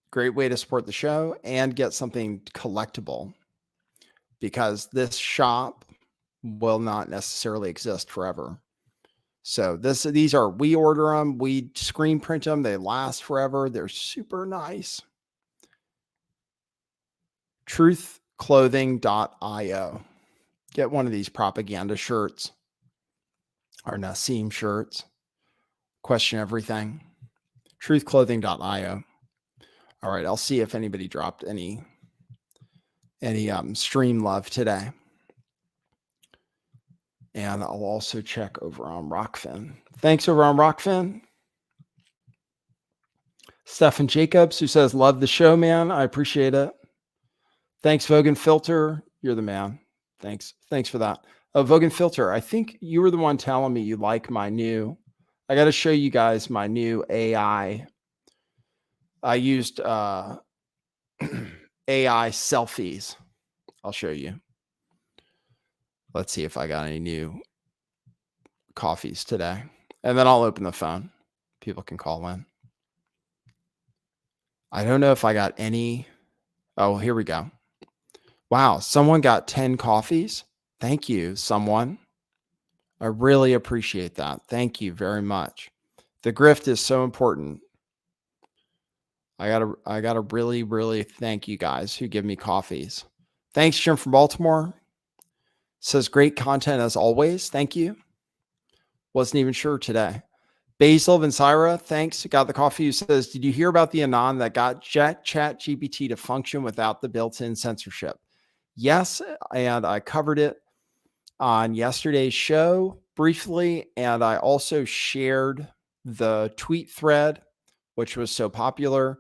Great way to support the show and get something collectible, because this shop will not necessarily exist forever. So these are, we order them, we screen print them, they last forever. They're super nice. Truthclothing.io. Get one of these propaganda shirts, our Nassim shirts. Question everything. Truthclothing.io. All right, I'll see if anybody dropped any stream love today. And I'll also check over on Rockfin. Thanks over on Rockfin. Stephen Jacobs, who says, love the show, man. I appreciate it. Thanks, Vogan Filter. You're the man. Thanks for that. Vogan Filter, I think you were the one telling me you like my new, I got to show you guys my new AI. I used AI selfies. I'll show you. Let's see if I got any new coffees today. And then I'll open the phone. People can call in. I don't know if I got any. Oh, here we go. Wow, someone got 10 coffees. Thank you, someone. I really appreciate that. Thank you very much. The grift is so important. I gotta really, really thank you guys who give me coffees. Thanks, Jim from Baltimore. Says great content as always. Thank you. Wasn't even sure today. Basil Vinsira, thanks. Got the coffee. Who says, did you hear about the Anon that got Chat GPT to function without the built-in censorship? Yes, and I covered it on yesterday's show briefly, and I also shared the tweet thread, which was so popular,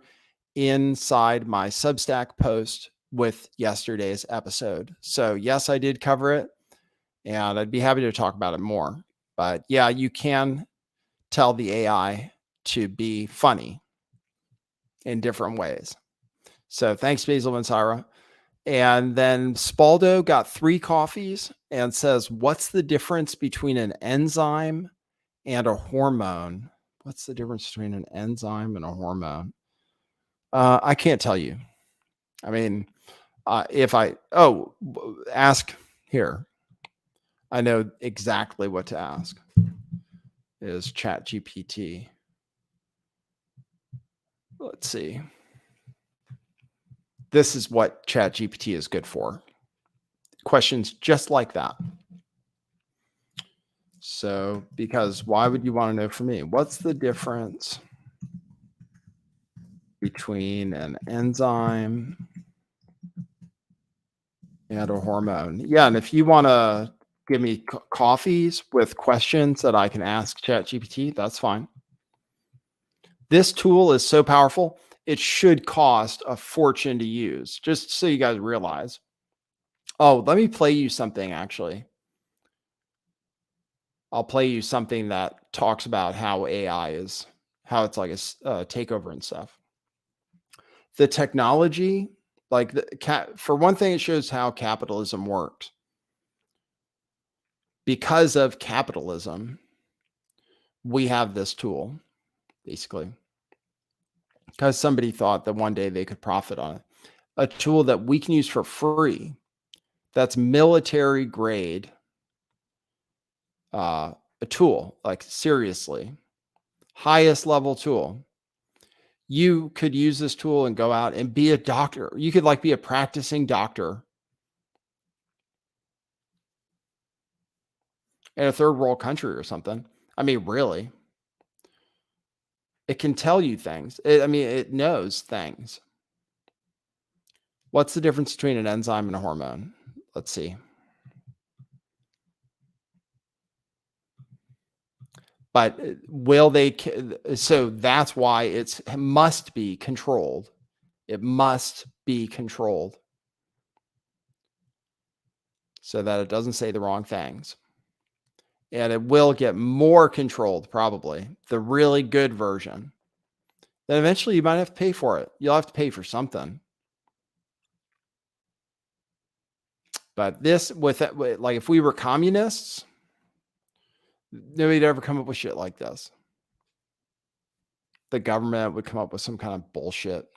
inside my Substack post with yesterday's episode. So yes, I did cover it, and I'd be happy to talk about it more. But yeah, you can tell the AI to be funny in different ways. So thanks, Basil and Syra. And then Spaldo got 3 coffees and says, what's the difference between an enzyme and a hormone? What's the difference between an enzyme and a hormone? I can't tell you. I mean, ask here. I know exactly what to ask. Is ChatGPT. Let's see. This is what ChatGPT is good for. Questions just like that. So, because why would you want to know from me? What's the difference between an enzyme and a hormone? Yeah, and if you want to give me coffees with questions that I can ask ChatGPT, that's fine. This tool is so powerful, it should cost a fortune to use, just so you guys realize. Oh, let me play you something, actually. I'll play you something that talks about how AI is, how it's like a takeover and stuff. The technology, like for one thing, it shows how capitalism works. Because of capitalism, we have this tool, basically. Because somebody thought that one day they could profit on it. A tool that we can use for free, that's military grade, a tool, like seriously, highest level tool. You could use this tool and go out and be a doctor. You could like be a practicing doctor in a third world country or something. I mean, really. It can tell you things. It knows things. What's the difference between an enzyme and a hormone? Let's see. But will they? So that's why it must be controlled. It must be controlled so that it doesn't say the wrong things. And it will get more controlled, probably, the really good version. Then eventually you might have to pay for it. You'll have to pay for something. But this, like if we were communists, nobody'd ever come up with shit like this. The government would come up with some kind of bullshit.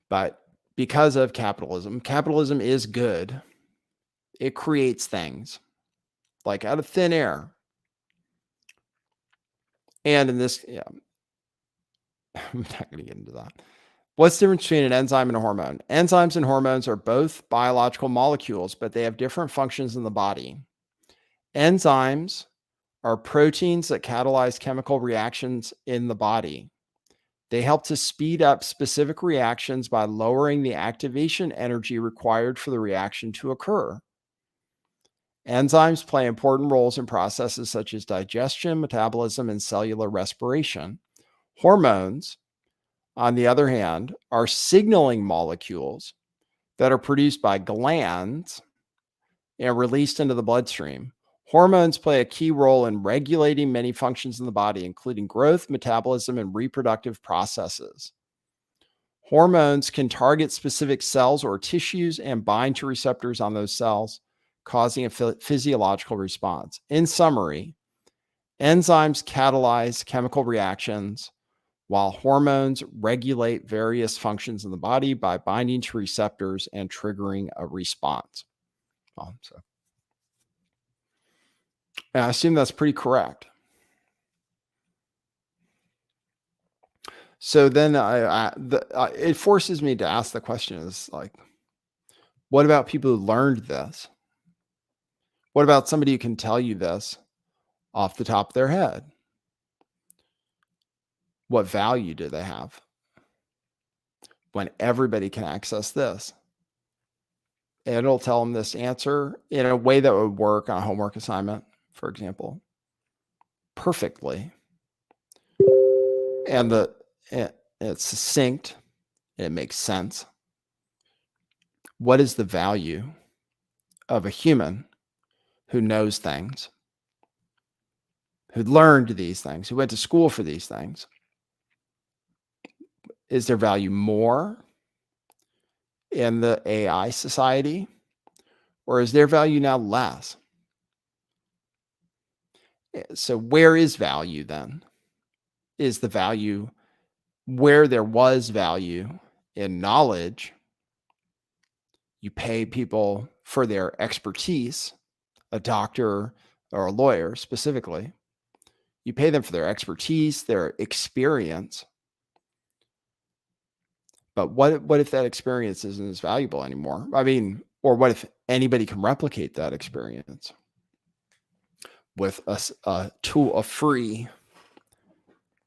But because of capitalism, capitalism is good. It creates things like out of thin air. And in this, yeah, I'm not going to get into that. What's the difference between an enzyme and a hormone? Enzymes and hormones are both biological molecules, but they have different functions in the body. Enzymes are proteins that catalyze chemical reactions in the body. They help to speed up specific reactions by lowering the activation energy required for the reaction to occur. Enzymes play important roles in processes such as digestion, metabolism, and cellular respiration. Hormones, on the other hand, are signaling molecules that are produced by glands and released into the bloodstream. Hormones play a key role in regulating many functions in the body, including growth, metabolism, and reproductive processes. Hormones can target specific cells or tissues and bind to receptors on those cells, causing a physiological response. In summary, enzymes catalyze chemical reactions, while hormones regulate various functions in the body by binding to receptors and triggering a response. And I assume that's pretty correct. So then it forces me to ask the question is like, what about people who learned this? What about somebody who can tell you this off the top of their head? What value do they have when everybody can access this? And it'll tell them this answer in a way that would work on a homework assignment, for example, perfectly. And it's succinct. It makes sense. What is the value of a human who knows things, who learned these things, who went to school for these things? Is their value more in the AI society, or is their value now less? So where is value then? Is the value where there was value in knowledge? You pay people for their expertise, a doctor or a lawyer specifically. You pay them for their expertise, their experience. But what if that experience isn't as valuable anymore? I mean, or what if anybody can replicate that experience with a tool, a free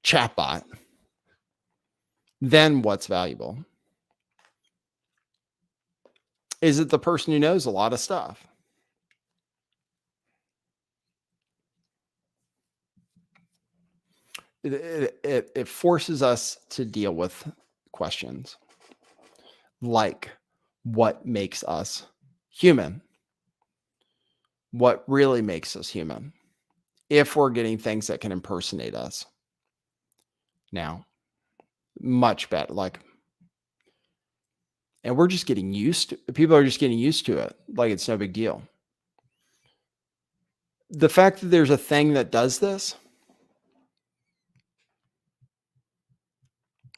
chatbot? Then what's valuable? Is it the person who knows a lot of stuff? It forces us to deal with questions like, what makes us human? What really makes us human? If we're getting things that can impersonate us now, much better. And we're just getting used to, people are just getting used to it. Like it's no big deal. The fact that there's a thing that does this,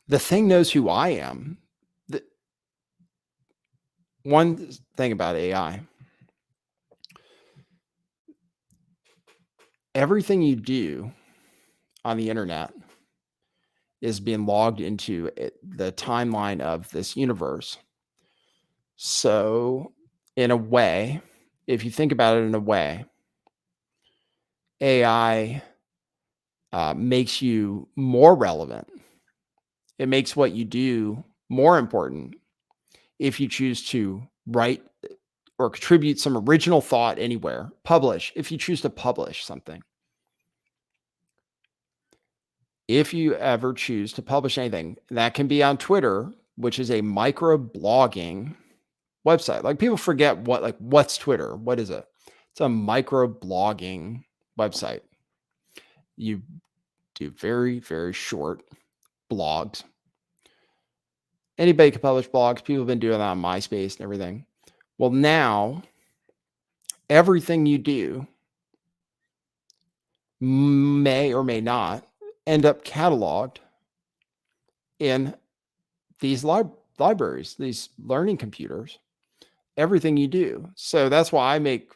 the thing knows who I am. One thing about AI, everything you do on the internet is being logged into the timeline of this universe. So in a way, if you think about it in a way, AI makes you more relevant. It makes what you do more important if you choose to write or contribute some original thought anywhere. Publish, if you choose to publish something. If you ever choose to publish anything, that can be on Twitter, which is a micro-blogging website. Like people forget what's Twitter? What is it? It's a micro-blogging website. You do very, very short blogs. Anybody can publish blogs. People have been doing that on MySpace and everything. Well, now everything you do may or may not end up cataloged in these libraries, these learning computers, everything you do. So that's why I make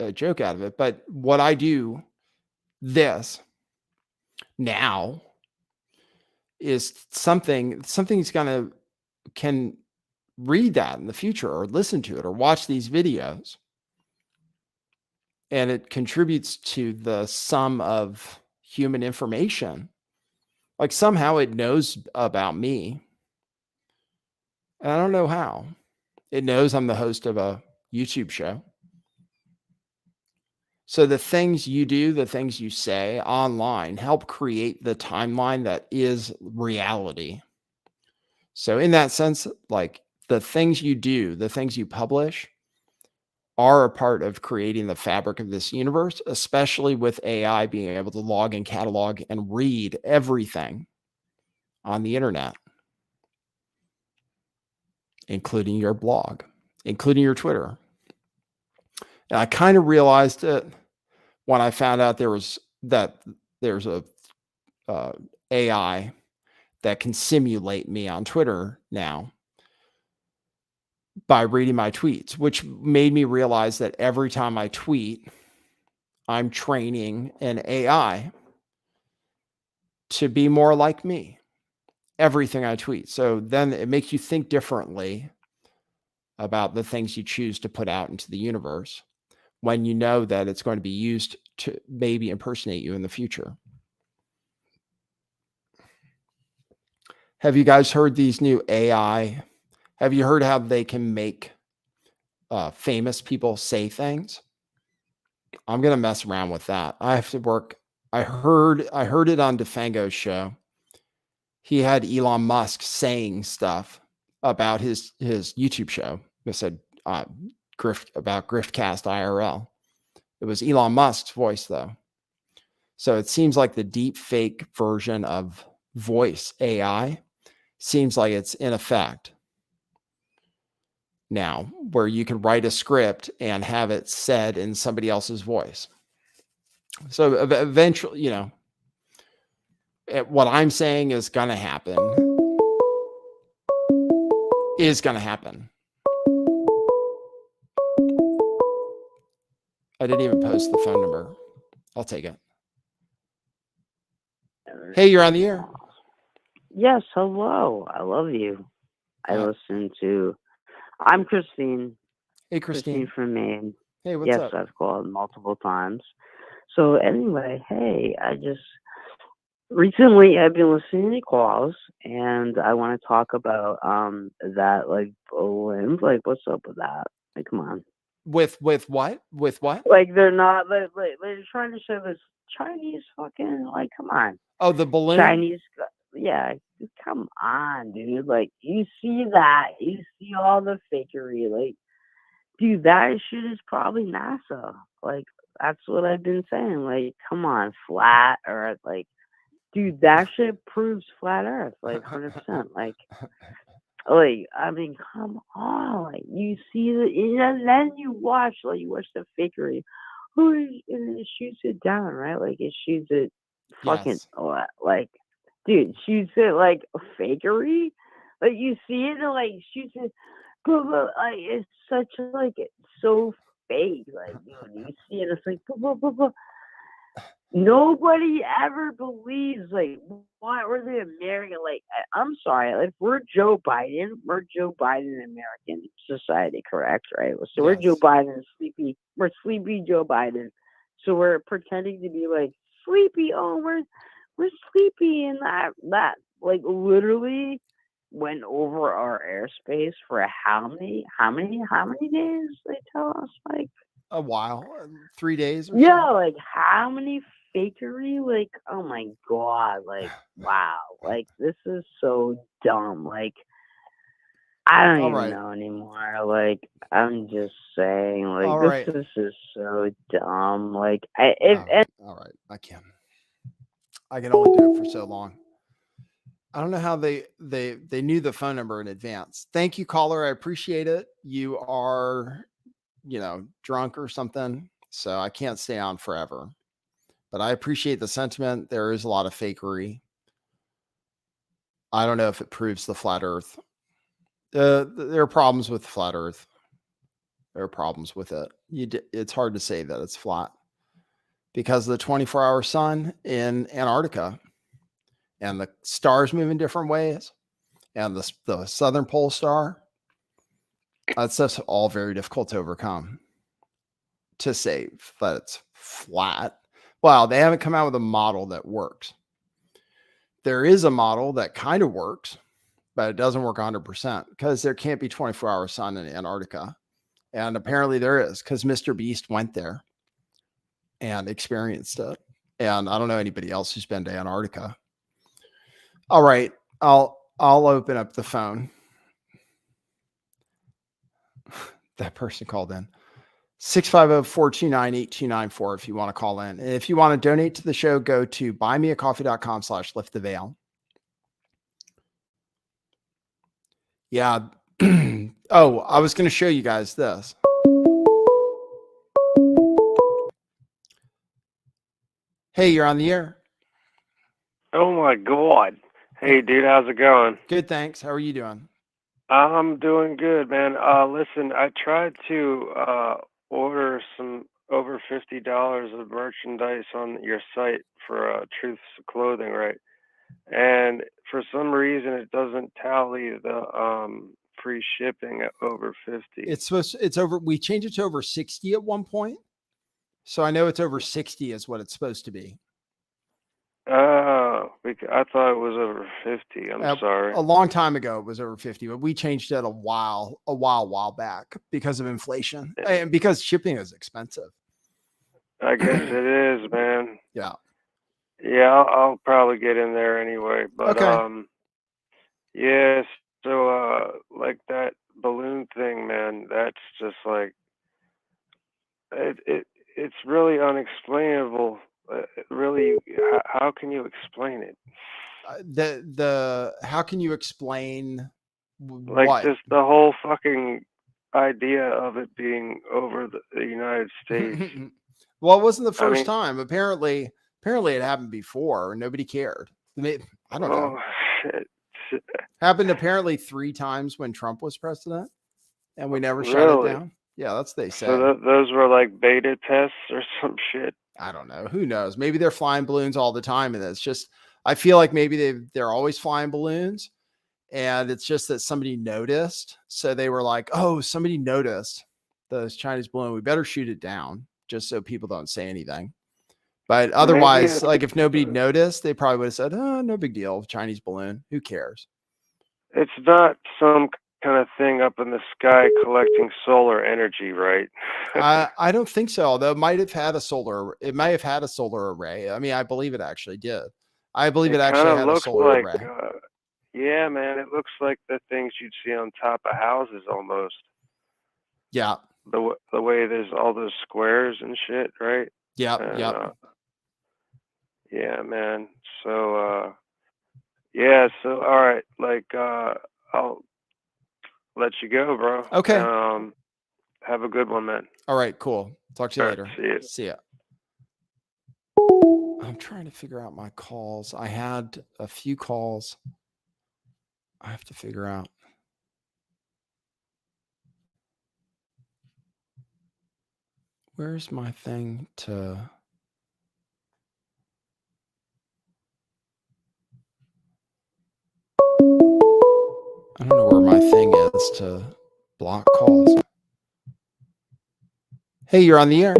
a joke out of it. But what I do this now is something's can read that in the future or listen to it or watch these videos. And it contributes to the sum of human information. Like somehow it knows about me. And I don't know how. It knows I'm the host of a YouTube show. So the things you do, the things you say online help create the timeline that is reality. So in that sense, like the things you do, the things you publish are a part of creating the fabric of this universe, especially with AI being able to log and catalog and read everything on the internet, including your blog, including your Twitter. And I kind of realized it when I found out there's a AI that can simulate me on Twitter now by reading my tweets, which made me realize that every time I tweet, I'm training an AI to be more like me. Everything I tweet. So then it makes you think differently about the things you choose to put out into the universe, when you know that it's going to be used to maybe impersonate you in the future. Have you guys heard these new AI? Have you heard how they can make famous people say things? I'm going to mess around with that. I have to work. I heard it on DeFango's show. He had Elon Musk saying stuff about his YouTube show. It said about Griftcast IRL. It was Elon Musk's voice though. So it seems like the deep fake version of voice AI seems like it's in effect now, where you can write a script and have it said in somebody else's voice. So eventually, you know, what I'm saying is going to happen. Is going to happen. I didn't even post the phone number. I'll take it. Hey, you're on the air. Yes, hello. I love you. I listen to. I'm Christine. Hey, Christine. From Maine. Hey, what's yes, up? I've called multiple times. So anyway, hey, I just recently I've been listening to calls, and I want to talk about that like balloons. Like, what's up with that? Like, come on. With what? With what? Like, they're not like they're trying to show this Chinese fucking like. Come on. Oh, the balloon. Chinese. Yeah, come on, dude. Like, you see that. You see all the fakery. Like, dude, that shit is probably NASA. Like, that's what I've been saying. Like, come on, flat Earth. Like, dude, that shit proves flat Earth. Like, 100%. Like, I mean, come on. Like, you see and then you watch the fakery. And it shoots it down, right? Like, it shoots it fucking, like, dude, shoots it like a fakery. Like, you see it and like shoots it, but like it's such like it's so fake. Like, dude, you see it, it's like blah, blah, blah. Nobody ever believes like what were the American like. I'm sorry, like we're Joe Biden American society, correct? Right? So we're Joe Biden, sleepy. We're sleepy Joe Biden. So we're pretending to be like sleepy. Oh, we're sleepy, and that like literally went over our airspace for how many days? They tell us like a while, 3 days or yeah, so? like how many fakery? Like, oh my god, like wow, like this is so dumb. Like I don't All even right. know anymore. Like I'm just saying, like All this right. is just so dumb. Like all right, I can only do it for so long. I don't know how they knew the phone number in advance. Thank you, caller. I appreciate it. You are, drunk or something, so I can't stay on forever. But I appreciate the sentiment. There is a lot of fakery. I don't know if it proves the flat Earth. There are problems with flat Earth. There are problems with it. It's hard to say that it's flat because of the 24-hour sun in Antarctica and the stars move in different ways and the southern pole star. That's just all very difficult to overcome. To say that it's flat. Well, they haven't come out with a model that works. There is a model that kind of works, but it doesn't work 100% because there can't be 24-hour sun in Antarctica. And apparently there is because Mr. Beast went there and experienced it. And I don't know anybody else who's been to Antarctica. All right. I'll open up the phone. That person called in. 650-429-8294 if you want to call in. And if you want to donate to the show, go to buymeacoffee.com/lifttheveil. Yeah. Oh, I was going to show you guys this. Hey, you're on the air. Oh my God. Hey dude, how's it going? Good, thanks. How are you doing? I'm doing good, man. Listen, I tried to order some over $50 of merchandise on your site for Truth's Clothing, right? And for some reason it doesn't tally the free shipping at over 50. It's over. We changed it to over 60 at one point. So I know it's over 60 is what it's supposed to be. Oh, I thought it was over 50. I'm sorry. A long time ago, it was over 50, but we changed it a while back because of inflation and because shipping is expensive. I guess it is, man. Yeah. Yeah, I'll probably get in there anyway. But Okay. yeah. So like that balloon thing, man. That's just like it's really unexplainable. Really, how can you explain it? How can you explain Like what? just the whole fucking idea of it being over the United States. Well, it wasn't the I first mean, time. Apparently it happened before. Nobody cared. I don't know. oh shit. Happened apparently 3 times when Trump was president, and we never shut it Really? down. Yeah, that's what they say. So those were like beta tests or some shit. I don't know. Who knows? Maybe they're flying balloons all the time, and it's just I feel like maybe they're always flying balloons, and it's just that somebody noticed. So they were like, "Oh, somebody noticed those Chinese balloon. We better shoot it down, just so people don't say anything." But Maybe otherwise, it's like if nobody noticed, they probably would have said, "Oh, no big deal. Chinese balloon. Who cares?" it's not some kind of thing up in the sky collecting solar energy, right? I don't think so. Although it might have had a solar. It might have had a solar array. I mean, I believe it actually did. I believe it It kind actually of had a looks solar like, array. yeah, man, it looks like the things you'd see on top of houses almost. Yeah. The way there's all those squares and shit, right? Yep. And, Yep. yeah, man. So, yeah, so, all right, like, I'll let you go, bro. Okay. Have a good one, man. All right. Cool. Talk to you All right, later. see you. See ya. I'm trying to figure out my calls. I had a few calls. I have to figure out. Where's my thing to? I don't know where my thing is to block calls. Hey, you're on the air.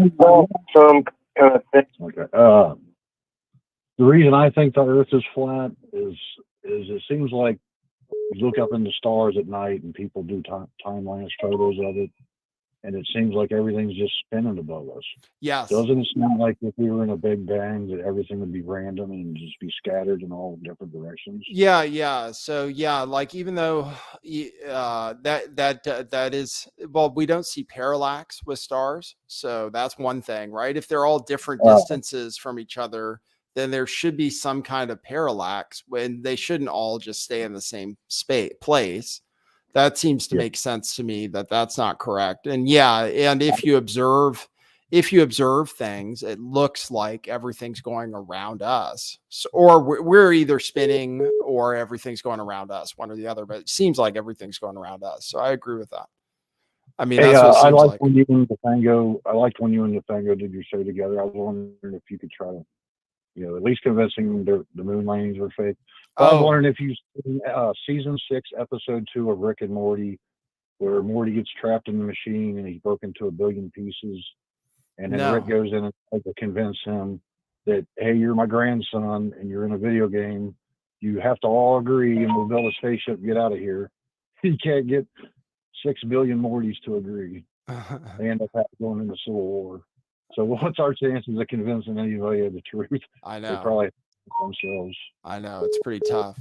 Some kind of thing. Okay. The reason I think the Earth is flat is it seems like you look up in the stars at night and people do time-lapse photos of it, and it seems like everything's just spinning above us. Yes. Doesn't it seem like if we were in a big bang that everything would be random and just be scattered in all different directions? Yeah, yeah. So yeah, like even though that is well, we don't see parallax with stars, so that's one thing, right? If they're all different distances from each other, then there should be some kind of parallax when they shouldn't all just stay in the same place. That seems to make sense to me that that's not correct. And yeah, and if you observe things, it looks like everything's going around us. So, or we're either spinning or everything's going around us, one or the other, but it seems like everything's going around us. So I agree with that. I mean, Hey, that's what it I seems liked like. when you and Nathaniel, I liked when you and Nathaniel did your show together. I was wondering if you could try to, at least convincing the moon landings were fake. I was wondering if you've seen season 6, episode 2 of Rick and Morty, where Morty gets trapped in the machine and he's broken to a billion pieces. And then Rick goes in and tries to convince him that, hey, you're my grandson and you're in a video game. You have to all agree and we'll build a spaceship and get out of here. He can't get 6 billion Mortys to agree. They end up going into Civil War. So what's our chances of convincing anybody of the truth? I know. They probably themselves. I know. It's pretty tough.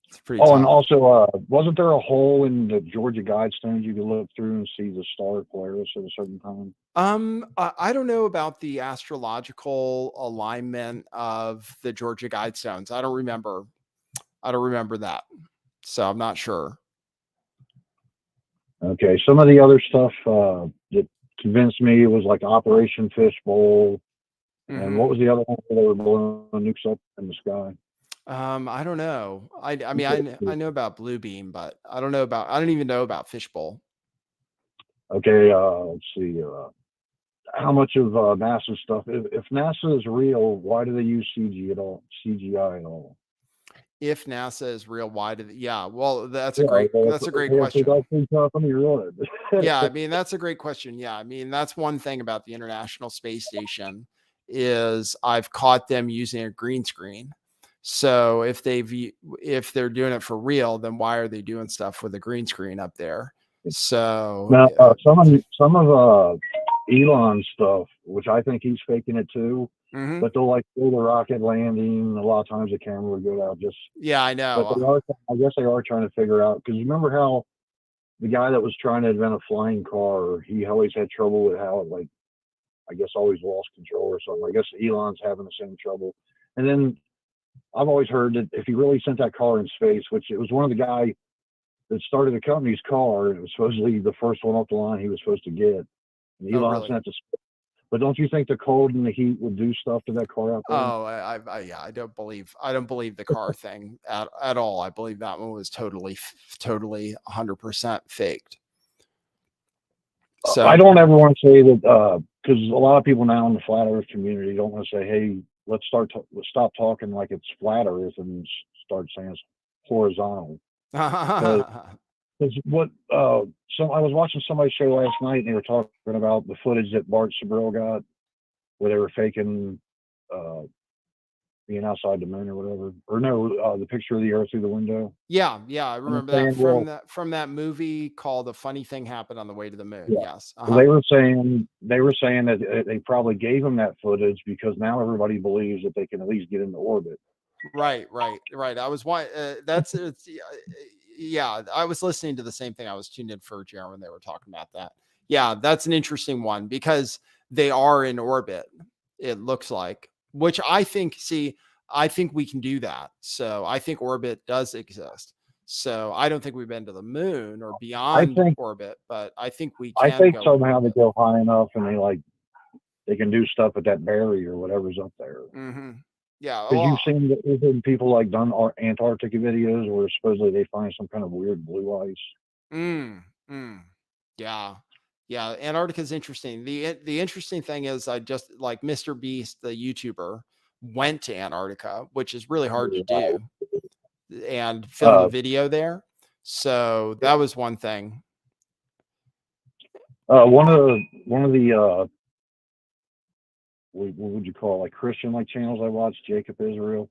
It's pretty tough. And also, wasn't there a hole in the Georgia Guidestones you could look through and see the star Polaris at a certain time? I don't know about the astrological alignment of the Georgia Guidestones. I don't remember that. So I'm not sure. Okay. Some of the other stuff that convinced me was like Operation Fishbowl. And what was the other one where they were blowing nukes up in the sky? I don't know. I mean, I know about Bluebeam, but I don't even know about Fishbowl. Okay. Let's see. How much of NASA stuff? If NASA is real, why do they use CGI at all? If NASA is real, why did? Yeah, well, that's a Yeah, great well, that's a great if they question. got free company, really. Yeah, I mean, that's a great question. Yeah, I mean, that's one thing about the International Space Station is I've caught them using a green screen. So if they're doing it for real, then why are they doing stuff with a green screen up there? So Now, some of Elon's stuff, which I think he's faking it too, mhm. but they'll like do the rocket landing. A lot of times the camera would go out just, Yeah, I but they know. are, I guess they are trying to figure out, because remember how the guy that was trying to invent a flying car, he always had trouble with how it, like, I guess always lost control or something. I guess Elon's having the same trouble. And then I've always heard that if he really sent that car in space, which it was one of the guy that started the company's car, and it was supposedly the first one off the line he was supposed to get. And Oh, Elon really? sent it to space. But don't you think the cold and the heat would do stuff to that car out there? Oh, yeah, I don't believe the car thing at all. I believe that one was totally 100% faked. I So don't ever want to say that, because a lot of people now in the flat Earth community don't want to say, "Hey, let's stop talking like it's flat Earth and start saying it's horizontal." Because what so I was watching somebody's show last night, and they were talking about the footage that Bart Sabril got, where they were faking being outside the moon or whatever, or no, the picture of the Earth through the window. yeah, I And they're remember saying, that well, from that movie called "A Funny Thing Happened on the Way to the Moon." yeah. Yes. Well, they were saying that they probably gave them that footage because now everybody believes that they can at least get into orbit. Right. I was yeah, I was listening to the same thing. I was tuned in for Jared when they were talking about that. Yeah, that's an interesting one because they are in orbit, it looks like, which I think we can do that. So I think orbit does exist. So I don't think we've been to the moon or I beyond think orbit, but I think we I can think go in somehow they orbit. go high enough and they can do stuff at that barrier or whatever's up there. Hmm. Yeah. Because you've Well, seen people done Antarctica videos where supposedly they find some kind of weird blue ice. mm, mm, yeah. Yeah. Antarctica is interesting. The interesting thing is I just like Mr. Beast, the YouTuber, went to Antarctica, which is really hard to do, and filmed a Uh, video there. So that was one thing. one of the what would you call it, like Christian channels I watched, Jacob Israel.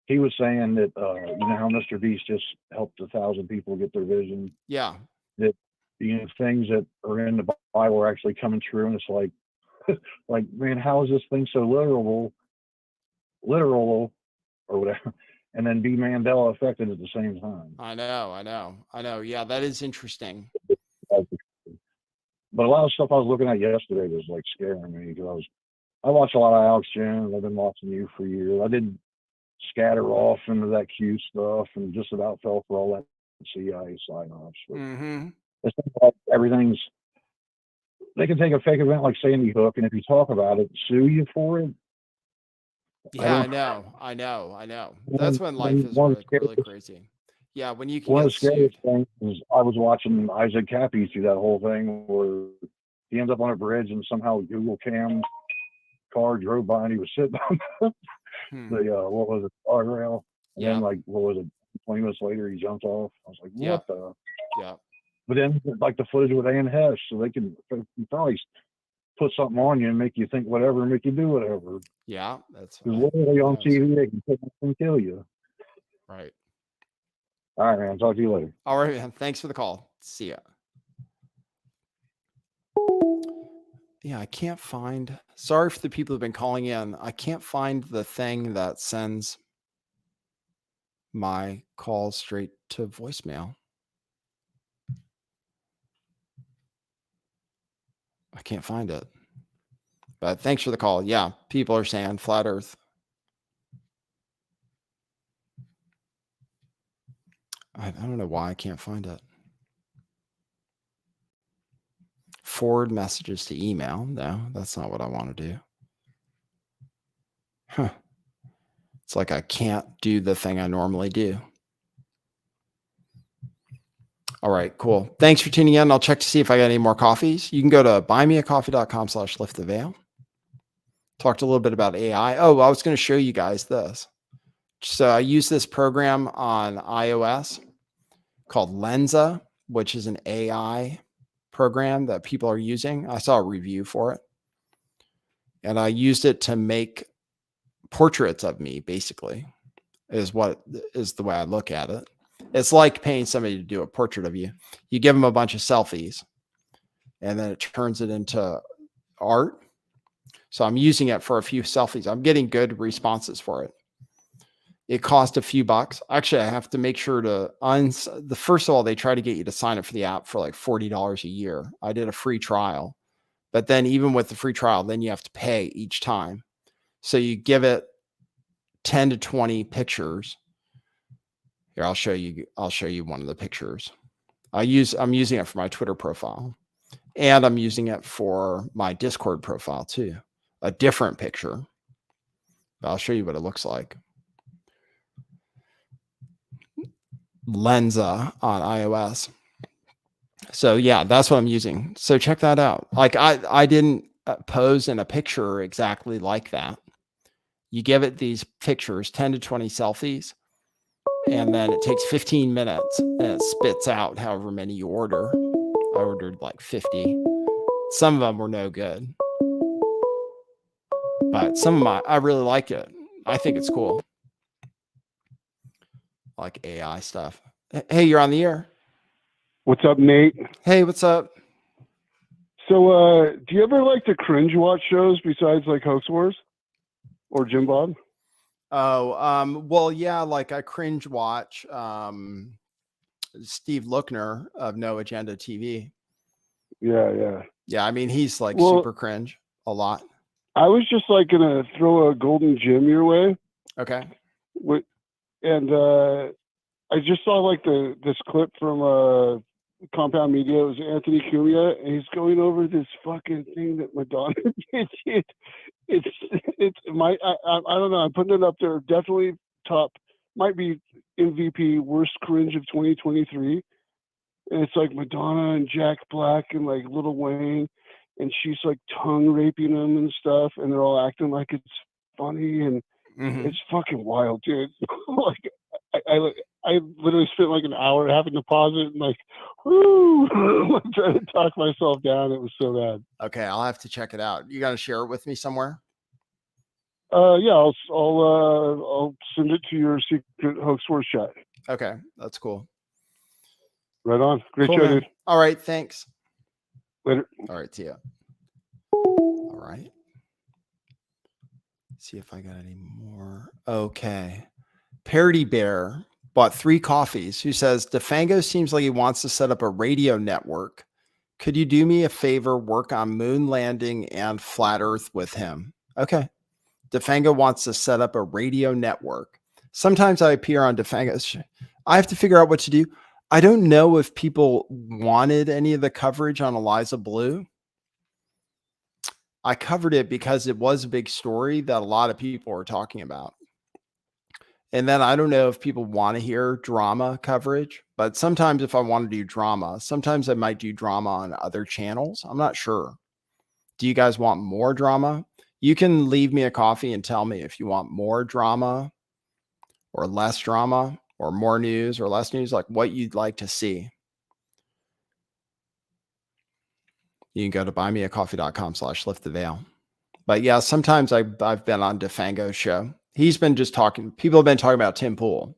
He was saying that you know how Mr. Beast just helped 1,000 people get their vision. Yeah. That things that are in the Bible are actually coming true, and it's like man, how is this thing so literal or whatever, and then be Mandela affected at the same time. I know. Yeah, that is interesting. But a lot of stuff I was looking at yesterday was scaring me because I watch a lot of Alex Jones. I've been watching you for years. I did scatter off into that Q stuff and just about fell for all that CIA sign-offs. Mm-hmm. It's like everything's. They can take a fake event like Sandy Hook, and if you talk about it, sue you for it. Yeah, I know. That's when life is One of the really crazy. Yeah, when you can One of get the scariest sued. things is I was watching Isaac Cappy through that whole thing where he ends up on a bridge and somehow Google Cam car drove by and he was sitting on Hmm. the what was it, guardrail, and Yeah. then what was it, 20 minutes later he jumped off. I was like, Yeah. what the? Yeah. But then the footage with Ann Hesh, so they can probably put something on you and make you think whatever and make you do whatever. Yeah, that's Because right. literally on Yes. TV they can put and kill you. Right. All right, man. Talk to you later. All right, man. Thanks for the call. See ya. Yeah, I can't find. Sorry for the people who've been calling in. I can't find the thing that sends my call straight to voicemail. I can't find it. But thanks for the call. Yeah, people are saying flat Earth. I don't know why I can't find it. Forward messages to email. No, that's not what I want to do. Huh. It's like I can't do the thing I normally do. All right, cool. Thanks for tuning in. I'll check to see if I got any more coffees. You can go to buymeacoffee.com/lifttheveil. Talked a little bit about AI. Oh, I was going to show you guys this. So I use this program on iOS called Lensa, which is an AI program that people are using. I saw a review for it. And I used it to make portraits of me, basically, is the way I look at it. It's like paying somebody to do a portrait of you. You give them a bunch of selfies, and then it turns it into art. So I'm using it for a few selfies. I'm getting good responses for it. It cost a few bucks. Actually, I have to make sure to first of all, they try to get you to sign up for the app for like $40 a year. I did a free trial, but then even with the free trial, then you have to pay each time. So you give it 10 to 20 pictures. Here, I'll show you one of the pictures. I'm using it for my Twitter profile, and I'm using it for my Discord profile too. A different picture. I'll show you what it looks like. Lensa on iOS. So yeah, that's what I'm using. So check that out. Like I didn't pose in a picture exactly like that. You give it these pictures, 10 to 20 selfies, and then it takes 15 minutes and it spits out however many you order. I ordered like 50. Some of them were no good, but some of I really like it. I think it's cool. Like AI stuff. Hey, you're on the air. What's up, Nate? Hey, what's up? So, do you ever like to cringe watch shows besides like Hoax Wars or Jim Bob? Oh, well, yeah, like I cringe watch Steve Lookner of No Agenda TV. Yeah. Yeah, I mean, he's like Well, super cringe a lot. I was just like gonna throw a golden gem your way, Okay. and I just saw like this clip from Compound Media. It was Anthony Cumia, and he's going over this fucking thing that Madonna did. It's my I don't know. I'm putting it up there. Definitely top. Might be MVP worst cringe of 2023. And it's like Madonna and Jack Black and like Lil Wayne, and she's like tongue raping them and stuff, and they're all acting like it's funny, and it's fucking wild, dude. Like I literally spent like an hour having to pause it and like, whoo, like trying to talk myself down. It was so bad. Okay, I'll have to check it out. You got to share it with me somewhere? Yeah, I'll send it to your secret Hoax Wars chat. Okay, that's cool. Right on. Great Cool, show, man. dude. All right, thanks. Later. All right, see ya. All right. See if I got any more. Okay. Parody Bear bought 3 coffees, who says, DeFango seems like he wants to set up a radio network. Could you do me a favor, work on moon landing and flat earth with him? Okay. DeFango wants to set up a radio network. Sometimes I appear on DeFango's show. I have to figure out what to do. I don't know if people wanted any of the coverage on Eliza Blue. I covered it because it was a big story that a lot of people are talking about. And then I don't know if people want to hear drama coverage, but sometimes if I want to do drama, sometimes I might do drama on other channels. I'm not sure. Do you guys want more drama? You can leave me a coffee and tell me if you want more drama or less drama or more news or less news, like what you'd like to see. You can go to buymeacoffee.com/lifttheveil. But yeah, sometimes I've been on DeFango's show. He's been just talking. People have been talking about Tim Pool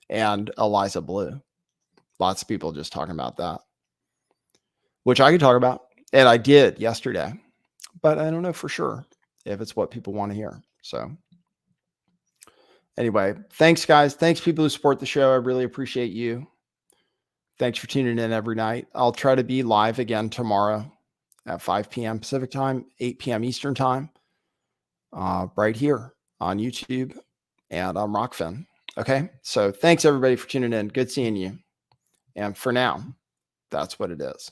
and Eliza Blue. Lots of people just talking about that, which I could talk about. And I did yesterday, but I don't know for sure if it's what people want to hear. So anyway, thanks guys. Thanks people who support the show. I really appreciate you. Thanks for tuning in every night. I'll try to be live again tomorrow at 5 p.m. Pacific time, 8 p.m. Eastern time, right here on YouTube and on Rockfin. Okay. So thanks everybody for tuning in. Good seeing you. And for now, that's what it is.